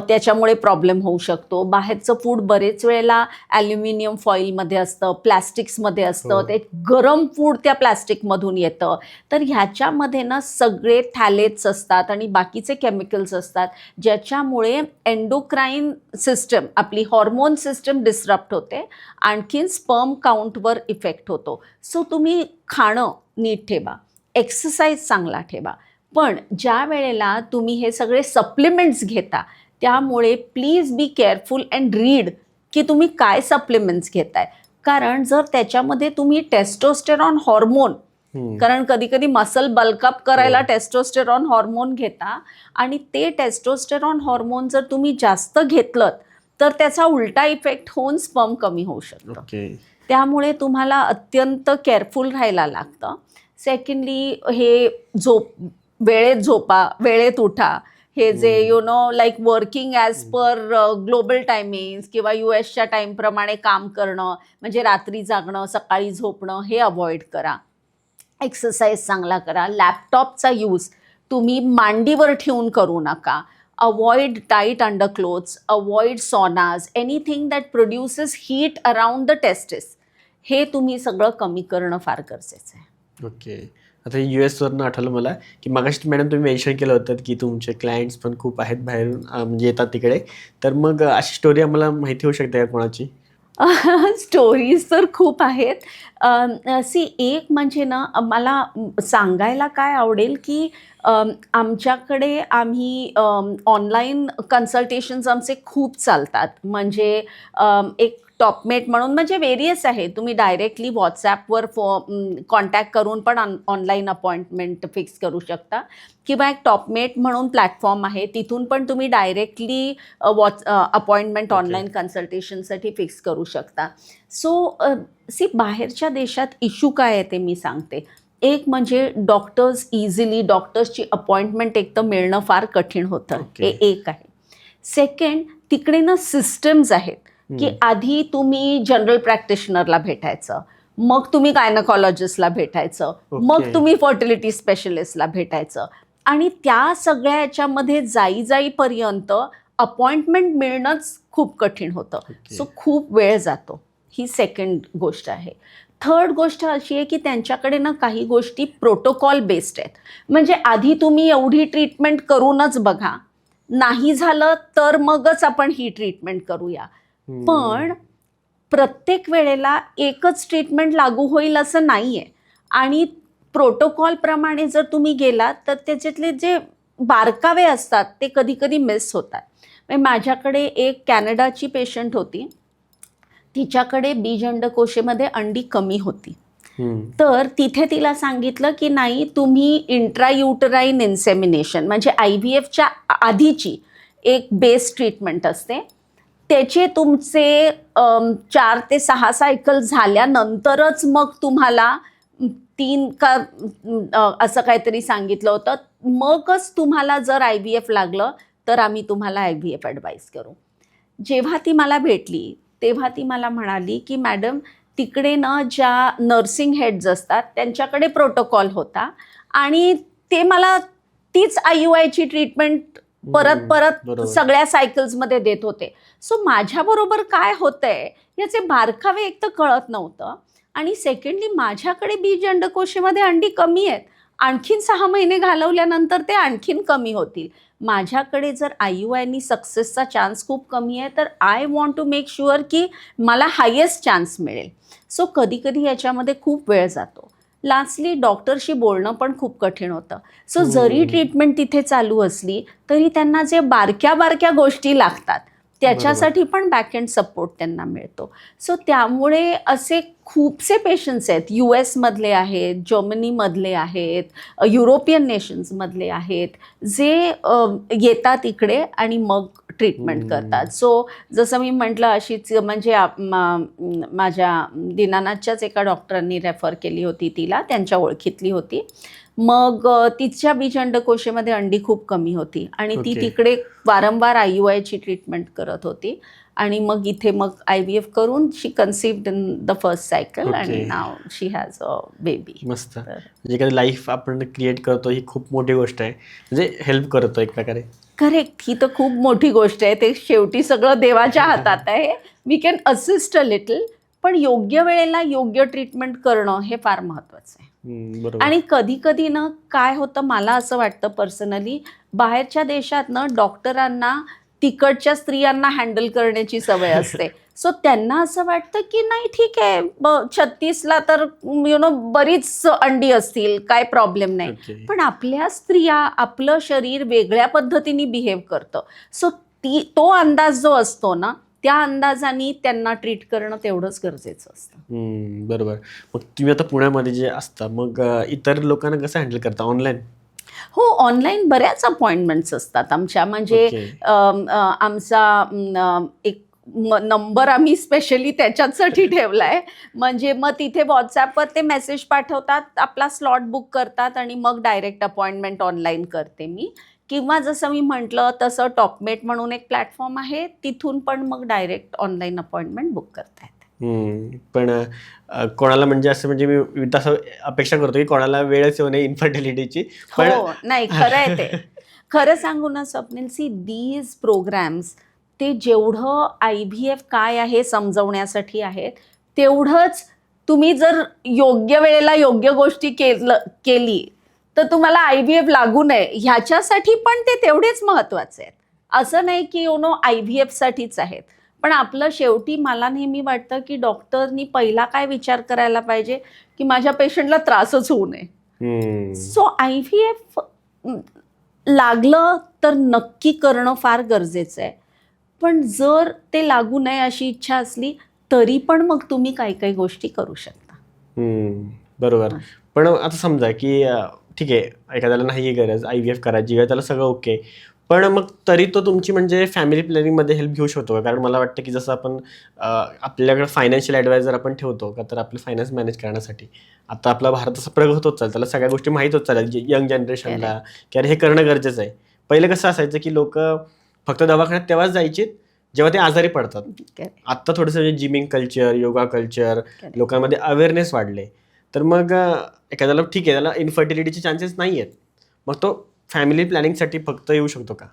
त्याच्यामुळे प्रॉब्लेम होऊ शकतो. बाहेरचं फूड बरेच वेळेला ॲल्युमिनियम फॉईलमध्ये असतं, प्लॅस्टिक्समध्ये असतं, ते गरम फूड त्या प्लॅस्टिकमधून येतं. तर ह्याच्यामध्ये ना सगळे थॅलेट्स असतात आणि बाकीचे केमिकल्स असतात ज्याच्यामुळे एंडोक्राईन सिस्टम, आपली हॉर्मोन सिस्टम डिस्टर्ब होते, आणखीन स्पर्म काउंटवर इफेक्ट होतो. सो तुम्ही खाणं नीट ठेवा, एक्सरसाइज चांगला ठेवा, पण ज्या वेळेला तुम्ही हे सगळे सप्लिमेंट्स घेता त्यामुळे please be careful and read की तुम्ही काय सप्लिमेंट्स घेताय. कारण जर त्याच्यामध्ये तुम्ही टेस्टोस्टेरॉन हॉर्मोन, कारण कधी कधी मसल बल्कअप करायला टेस्टोस्टेरॉन हॉर्मोन घेता आणि ते टेस्टोस्टेरॉन हॉर्मोन जर तुम्ही जास्त घेतलं तर त्याचा उलटा इफेक्ट होऊन स्पर्म कमी होऊ शकतो. त्यामुळे तुम्हाला अत्यंत केअरफुल राहायला लागतं. सेकंडली हे वेळेत झोपा, वेळेत उठा, हे जे like working as per global timings किंवा US च्या टाईमप्रमाणे काम करणं म्हणजे रात्री जागणं, सकाळी झोपणं, हे अवॉइड करा. एक्सरसाइज चांगला करा. लॅपटॉपचा यूज तुम्ही मांडीवर ठेवून करू नका. Avoid tight underclothes, avoid saunas, anything that produces heat around the testis, हे तुम्ही सगळं कमी करणं फार गरजेचं आहे. ओके. आता US वरनं आठवलं मला की मगाशी मॅडम तुम्ही मेन्शन केलं होतं की तुमचे क्लायंट्स पण खूप आहेत बाहेर म्हणजे येतात तिकडे, तर मग अशी स्टोरी आम्हाला माहिती होऊ शकते का कोणाची? स्टोरीज तर खूप आहेत. एक म्हणजे ना मला सांगायला काय आवडेल की आमच्याकडे आम्ही ऑनलाईन कन्सल्टेशन्स आमचे खूप चालतात. म्हणजे एक टॉपमेट म्हणून म्हणजे वेरियस आहे, तुम्ही डायरेक्टली व्हॉट्सॲपवर कॉन्टॅक्ट करून पण ऑनलाईन अपॉइंटमेंट फिक्स करू शकता किंवा एक टॉपमेट म्हणून प्लॅटफॉर्म आहे, तिथून पण तुम्ही डायरेक्टली अपॉइंटमेंट ऑनलाईन कन्सल्टेशनसाठी फिक्स करू शकता. सो बाहेरच्या देशात इश्यू काय आहे ते मी सांगते. एक म्हणजे डॉक्टर्सची अपॉइंटमेंट एक तर मिळणं फार कठीण होतं, हे एक आहे. सेकंड, तिकडे ना सिस्टम्स आहेत की आधी तुम्ही जनरल प्रॅक्टिशनरला भेटायचं, मग तुम्ही गायनकॉलॉजिस्टला भेटायचं, मग तुम्ही फर्टिलिटी स्पेशलिस्टला भेटायचं आणि त्या सगळ्या याच्यामध्ये जाईपर्यंत अपॉइंटमेंट मिळणंच खूप कठीण होतं. सो खूप वेळ जातो. ही सेकंड गोष्ट आहे. थर्ड गोष्ट अशी आहे की त्यांच्याकडे ना काही गोष्टी प्रोटोकॉल बेस्ड आहेत. म्हणजे आधी तुम्ही एवढी ट्रीटमेंट करूनच बघा, नाही झालं तर मगच आपण ही ट्रीटमेंट करूया. पण प्रत्येक वेळेला एकच ट्रीटमेंट लागू होईल असं नाही आहे आणि प्रोटोकॉलप्रमाणे जर तुम्ही गेलात तर त्याच्यातले जे बारकावे असतात ते कधी कधी मिस होतात. माझ्याकडे एक कॅनडाची पेशंट होती, तिच्याकडे बीज अंडकोशामध्ये अंडी कमी होती. तर तिथे तिला सांगितलं की नाही, तुम्ही इंट्रायुटराईन इन्सेमिनेशन म्हणजे IVFच्या आधीची एक बेस ट्रीटमेंट असते, त्याचे तुमचे 4 ते 6 सायकल झाल्यानंतरच मग तुम्हाला 3 का असं काहीतरी सांगितलं होतं, मगच तुम्हाला जर IVF लागलं तर आम्ही तुम्हाला IVF ॲडवाईस करू. जेव्हा ती मला भेटली तेव्हा ती मला म्हणाली की मॅडम तिकडे ना ज्या नर्सिंग हेड्स असतात त्यांच्याकडे प्रोटोकॉल होता आणि ते मला तीच IUIची ट्रीटमेंट परत बरोबर. सगळ्या सायकल्समध्ये देत होते. सो माझ्याबरोबर काय होतंय याचे बारकावे एक तर कळत नव्हतं आणि सेकंडली माझ्याकडे बीज अंडकोशीमध्ये अंडी कमी आहेत. आणखीन 6 महिने घालवल्यानंतर ते आणखीन कमी होतील. माझ्याकडे जर IUIनी सक्सेसचा चान्स खूप कमी आहे तर I want to make sure की मला हायेस्ट चान्स मिळेल. सो कधी याच्यामध्ये खूप वेळ जातो. लास्टली डॉक्टरशी बोलणं पण खूप कठीण होतं. सो जरी ट्रीटमेंट तिथे चालू असली तरी त्यांना जे बारक्या गोष्टी लागतात त्याच्यासाठी पण बॅकएंड सपोर्ट त्यांना मिळतो. सो त्यामुळे असे खूपसे पेशंट्स आहेत. US मधले आहेत, जर्मनीमधले आहेत, युरोपियन नेशन्समधले आहेत, जे येतात इकडे आणि मग ट्रीटमेंट करतात. सो जसं मी म्हटलं अशीच म्हणजे माझ्या दीनानाथच्याच एका डॉक्टरांनी रेफर केली होती तिला, त्यांच्या ओळखीतली होती. मग तिच्या बीज अंडकोशीमध्ये अंडी खूप कमी होती आणि ती तिकडे वारंवार IUIची ट्रीटमेंट करत होती आणि मग इथे मग IVF करून she conceived in the first cycle आणि नाव शी हॅज अ बेबी. मस्त. म्हणजे काही लाईफ आपण क्रिएट करतो ही खूप मोठी गोष्ट आहे, म्हणजे हेल्प करतो एक प्रकारे. करेक्ट. ही तर खूप मोठी गोष्ट आहे. ते शेवटी सगळं देवाच्या हातात आहे. We can assist a little, पण योग्य वेळेला योग्य ट्रीटमेंट करणं हे फार महत्त्वाचं आहे. आणि कधी ना काय होतं मला असं वाटतं पर्सनली, बाहेरच्या देशात ना डॉक्टरांना तिकडच्या स्त्रियांना हँडल करण्याची सवय असते. सो त्यांना असं वाटतं की नाही ठीक आहे 36ला तर बरीच अंडी असतील, काय प्रॉब्लेम नाही. पण आपल्या स्त्रिया आपलं शरीर वेगळ्या पद्धतीने बिहेव करतं. सो तो अंदाज जो असतो ना त्या अंदाजाने त्यांना ट्रीट करणं तेवढंच गरजेचं असतं. बरोबर. मग तुम्ही आता पुण्यामध्ये जे असता मग इतर लोकांना कसं हँडल करता ऑनलाईन? हो, ऑनलाईन बऱ्याच अपॉइंटमेंट्स असतात आमच्या. म्हणजे आमचा एक नंबर आम्ही स्पेशली त्याच्यासाठी ठेवला आहे. म्हणजे मग तिथे व्हॉट्सॲपवर ते मेसेज पाठवतात, आपला स्लॉट बुक करतात आणि मग डायरेक्ट अपॉइंटमेंट ऑनलाईन करते मी. किंवा जसं मी म्हटलं तसं टॉपमेट म्हणून एक प्लॅटफॉर्म आहे, तिथून पण मग डायरेक्ट ऑनलाईन अपॉइंटमेंट बुक करता येते. पण कोणाला म्हणजे असं म्हणजे मी तसं अपेक्षा करतो की कोणाला वेळच येऊ नये इन्फर्टिलिटीची. हो, नाही खरं आहे ते. खरं सांगू ना स्वप्नील, सी दीज प्रोग्रॅम्स ते जेवढं IVF काय आहे समजवण्यासाठी आहेत, तेवढंच तुम्ही जर योग्य वेळेला योग्य गोष्टी केली तर तुम्हाला IVF लागू नये ह्याच्यासाठी पण ते तेवढेच महत्त्वाचे आहेत. असं नाही की IVF साठीच आहेत. पण आपलं शेवटी मला नेहमी वाटतं की डॉक्टरनी पहिला काय विचार करायला पाहिजे की माझ्या पेशंटला त्रासच होऊ नये. सो IVF लागलं तर नक्की करणं फार गरजेचं आहे. पण जर ते लागू नये अशी इच्छा असली तरी पण मग तुम्ही काही गोष्टी करू शकता. बरोबर. पण आता समजा की ठीक आहे एखाद्याला नाही गरज IVF करायची त्याला सगळं ओके, पण मग तरी तो तुमची म्हणजे फॅमिली प्लॅनिंगमध्ये हेल्प घेऊ शकतो का? कारण मला वाटतं की जसं आपण आपल्याकडे फायनान्शियल ॲडवायझर आपण ठेवतो का तर आपलं फायनान्स मॅनेज करण्यासाठी. आता आपला भारत असं प्रगत होत चालतं, त्याला सगळ्या गोष्टी माहीत होत चालल्या यंग जनरेशनला की अरे हे करणं गरजेचं आहे. पहिलं कसं असायचं की लोक फक्त दवाखान्यात तेव्हाच जायचे जेव्हा ते आजारी पडतात. आत्ता थोडंसं जिमिंग कल्चर, योगा कल्चर लोकांमध्ये अवेअरनेस वाढले. तर मग एखाद्याला ठीक आहे त्याला इन्फर्टिलिटीचे चान्सेस नाही आहेत, मग तो फॅमिली प्लॅनिंगसाठी फक्त येऊ शकतो का?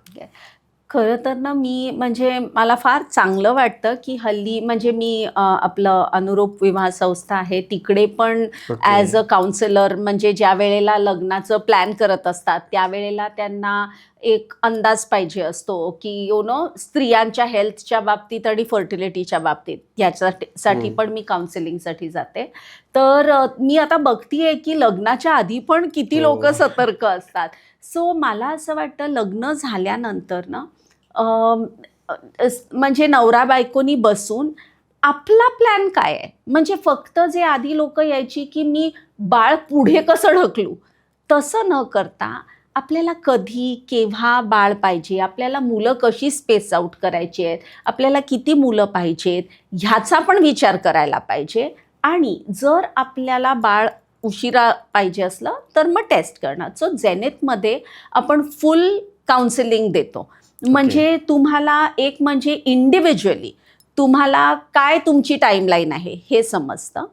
खरं तर ना मी म्हणजे मला फार चांगलं वाटतं की हल्ली म्हणजे मी आपलं अनुरूप विवाह संस्था आहे तिकडे पण ॲज अ काउन्सिलर म्हणजे ज्या वेळेला लग्नाचं प्लॅन करत असतात त्यावेळेला त्यांना एक अंदाज पाहिजे असतो की स्त्रियांच्या हेल्थच्या बाबतीत आणि फर्टिलिटीच्या बाबतीत याच्यासाठी पण मी काउन्सिलिंगसाठी जाते. तर मी आता बघतीये की लग्नाच्या आधी पण किती लोक सतर्क असतात. सो मला असं वाटतं लग्न झाल्यानंतर ना म्हणजे नवरा बायकोनी बसून आपला प्लॅन काय आहे, म्हणजे फक्त जे आधी लोक यायची की मी बाळ पुढे कसं ढकलू तसं न करता आपल्याला कधी केव्हा बाळ पाहिजे, आपल्याला मुलं कशी स्पेस आउट करायची आहेत, आपल्याला किती मुलं पाहिजेत ह्याचा पण विचार करायला पाहिजे. आणि जर आपल्याला बाळ उशिरा पाहिजे असलं तर मग टेस्ट करणं. सो जेनेथमध्ये आपण फुल काउन्सिलिंग देतो. म्हणजे तुम्हाला एक म्हणजे इंडिव्हिज्युअली तुम्हाला काय तुमची टाईमलाईन आहे हे समजतं.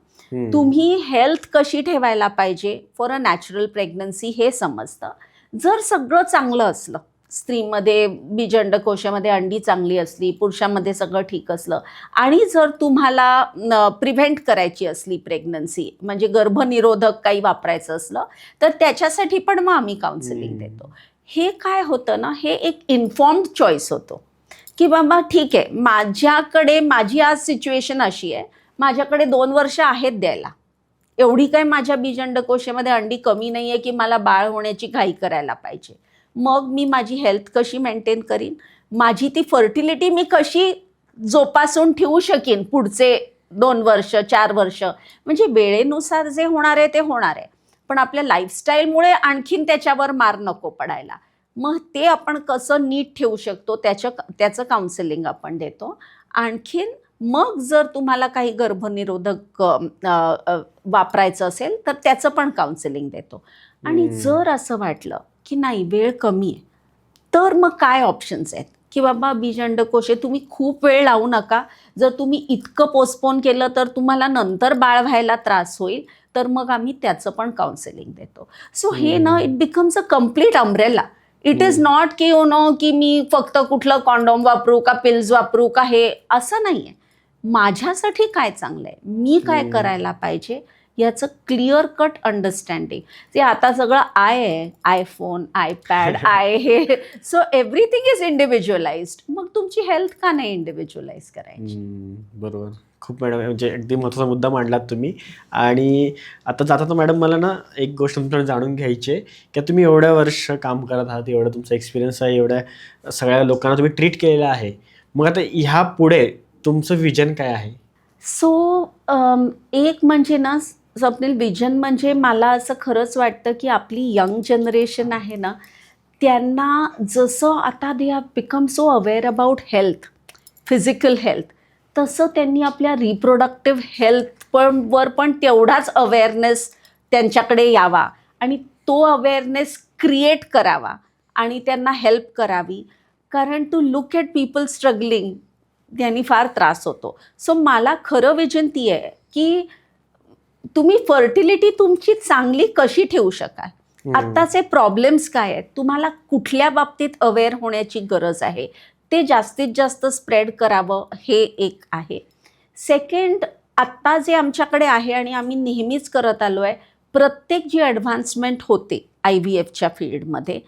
तुम्ही हेल्थ कशी ठेवायला पाहिजे फॉर अ नॅचरल प्रेग्नन्सी हे समजतं. जर सगळं चांगलं असलं, स्त्रीमध्ये बीजअंडकोशामध्ये अंडी चांगली असली, पुरुषामध्ये सगळं ठीक असलं, आणि जर तुम्हाला प्रिव्हेंट करायची असली प्रेग्नन्सी म्हणजे गर्भनिरोधक काही वापरायचं असलं तर त्याच्यासाठी पण मग आम्ही काउन्सिलिंग देतो. हे काय होतं ना, हे एक इन्फॉर्म्ड चॉईस होतो की बाबा ठीक आहे, माझी आज सिच्युएशन अशी आहे, माझ्याकडे 2 वर्ष आहेत द्यायला, एवढी काय माझ्या बीजअंडकोशामध्ये अंडी कमी नाही आहे की मला बाळ होण्याची घाई करायला पाहिजे. मग मी माझी हेल्थ कशी मेंटेन करीन, माझी ती फर्टिलिटी मी कशी जोपासून ठेवू शकीन पुढचे 2 वर्ष 4 वर्ष. म्हणजे वेळेनुसार जे होणार आहे ते होणार आहे, पण आपल्या लाईफस्टाईलमुळे आणखीन त्याच्यावर मार नको पडायला. मग ते आपण कसं नीट ठेवू शकतो त्याचं काउन्सिलिंग आपण देतो. आणखीन मग जर तुम्हाला काही गर्भनिरोधक वापरायचं असेल तर त्याचं पण काउन्सिलिंग देतो. आणि जर असं वाटलं की नाही वेळ कमी आहे तर मग काय ऑप्शन्स आहेत की बाबा बीजअंडकोश तुम्ही खूप वेळ लावू नका, जर तुम्ही इतकं पोस्टपोन केलं तर तुम्हाला नंतर बाळ व्हायला त्रास होईल, तर मग आम्ही त्याचं पण काउन्सिलिंग देतो. सो हे ना it becomes a complete umbrella. It is not की की मी फक्त कुठलं कॉन्डॉम वापरू का पिल्स वापरू का, हे असं नाही आहे. माझ्यासाठी काय चांगलं आहे, मी काय करायला पाहिजे याचं क्लिअर कट अंडरस्टँडिंग. ते आता सगळं आहे, आयफोन, आयपॅड आहे, सो एव्हरीथिंग इज इंडिव्हिज्युअलाइज्ड. मग तुमची हेल्थ का नाही इंडिव्हिज्युअलाइज करायची? बरोबर. खूप मॅडम म्हणजे अगदी महत्त्वाचा मुद्दा मांडलात तुम्ही. आणि आता जाता मॅडम मला ना एक गोष्ट तुमच्याकडे जाणून घ्यायची आहे की तुम्ही एवढ्या वर्ष काम करत आहात, एवढा तुमचा एक्सपिरियन्स आहे, एवढ्या सगळ्या लोकांना तुम्ही ट्रीट केलेलं आहे. मग आता ह्या पुढे तुमचं विजन काय आहे? सो एक म्हणजे ना स्वप्नील, विजन म्हणजे मला असं खरंच वाटतं की आपली यंग जनरेशन आहे ना, त्यांना जसं आता they have become so aware about health, physical health, तसं त्यांनी आपल्या रिप्रोडक्टिव्ह हेल्थ वर पण तेवढाच अवेअरनेस त्यांच्याकडे यावा आणि तो अवेअरनेस क्रिएट करावा आणि त्यांना हेल्प करावी. कारण to look at people struggling त्यांनी फार त्रास होतो. सो मला खरं विजन ती आहे की तुम्ही फर्टिलिटी तुमची चांगली कशी ठेवू शकाल, आत्ताचे प्रॉब्लेम्स काय आहेत, तुम्हाला कुठल्या बाबतीत अवेअर होण्याची गरज आहे, ते जास्तीत जास्त स्प्रेड करावं, हे एक आहे. सेकंड, आत्ता जे आमच्याकडे आहे आणि आम्ही नेहमीच करत आलो आहे, प्रत्येक जी ॲडव्हान्समेंट होते IVFच्या फील्डमध्ये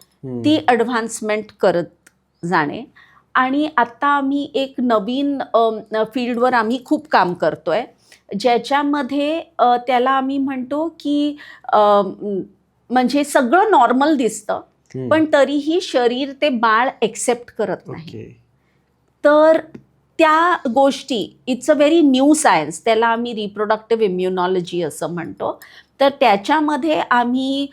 ती ॲडव्हान्समेंट करत जाणे. आणि आत्ता आम्ही एक नवीन फील्डवर आम्ही खूप काम करतो आहे, ज्याच्यामध्ये त्याला आम्ही म्हणतो की म्हणजे सगळं नॉर्मल दिसतं पण तरीही शरीर ते बाळ एक्सेप्ट करत नाही. तर त्या गोष्टी, it's a very new science, त्याला आम्ही रिप्रोडक्टिव्ह इम्युनॉलॉजी असं म्हणतो. तर त्याच्यामध्ये आम्ही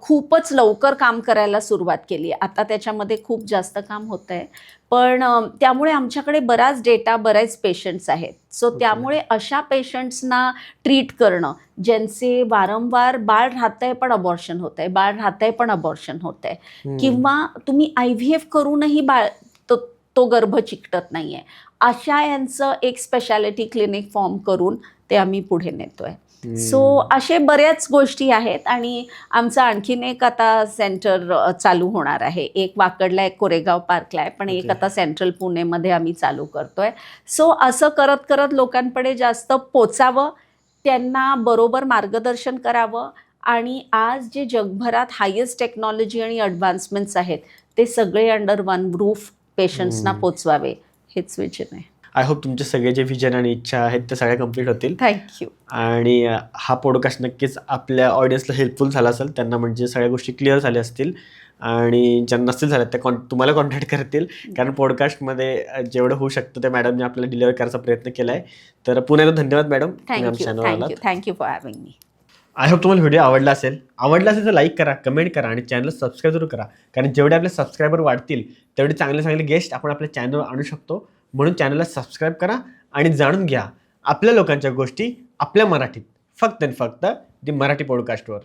खूपच लवकर काम करायला सुरुवात केली. आता त्याच्यामध्ये खूप जास्त काम होतं आहे, पण त्यामुळे आमच्याकडे बराच डेटा, बरेच पेशंट्स आहेत. सो त्यामुळे अशा पेशंट्सना ट्रीट करणं ज्यांचे वारंवार बाळ राहतं आहे पण अबॉर्शन होतं आहे, बाळ राहतं आहे पण अबॉर्शन होतं आहे, किंवा तुम्ही IVF करूनही तो गर्भ चिकटत नाही आहे, अशा यांचं एक स्पेशालिटी क्लिनिक फॉर्म करून ते आम्ही पुढे नेतो आहे. सो असे बऱ्याच गोष्टी आहेत. आणि आमचं आणखीन एक आता सेंटर चालू होणार आहे, एक वाकडला, एक कोरेगाव पार्कला आहे, पण एक आता सेंट्रल पुणेमध्ये आम्ही चालू करतो आहे. सो असं करत करत लोकांकडे जास्त पोचावं, त्यांना बरोबर मार्गदर्शन करावं आणि आज जे जगभरात हायेस्ट टेक्नॉलॉजी आणि ॲडव्हान्समेंट्स आहेत ते सगळे अंडर वन रूफ पेशंट्सना पोचवावे, हेच विजन आहे. आय होप तुमचे सगळे जे विजन आणि इच्छा आहेत ते सगळ्या कंप्लीट होतील. थँक्यू. आणि हा पॉडकास्ट नक्कीच आपल्या ऑडियन्सला हेल्पफुल झाला असेल, त्यांना म्हणजे सगळ्या गोष्टी क्लिअर झाल्या असतील. आणि ज्यांना नसतील झाल्या त्या तुम्हाला कॉन्टॅक्ट करतील, कारण पॉडकास्टमध्ये जेवढं होऊ शकतं ते मॅडमने आपल्याला डिलिव्हर करायचा प्रयत्न केला आहे. तर पुन्हा एकदा धन्यवाद madam, thank you for having me. I hope तुम्हाला व्हिडिओ आवडला असेल तर लाईक करा, कमेंट करा आणि चॅनल सबस्क्राईब जरूर करा. कारण जेवढे आपले सबस्क्रायबर वाढतील तेवढे चांगले चांगले गेस्ट आपण आपल्या चॅनलवर आणू शकतो. म्हणून चॅनलला सबस्क्राईब करा आणि जाणून घ्या आपल्या लोकांच्या गोष्टी आपल्या मराठीत, फक्त आणि फक्त दी मराठी पॉडकास्टवर.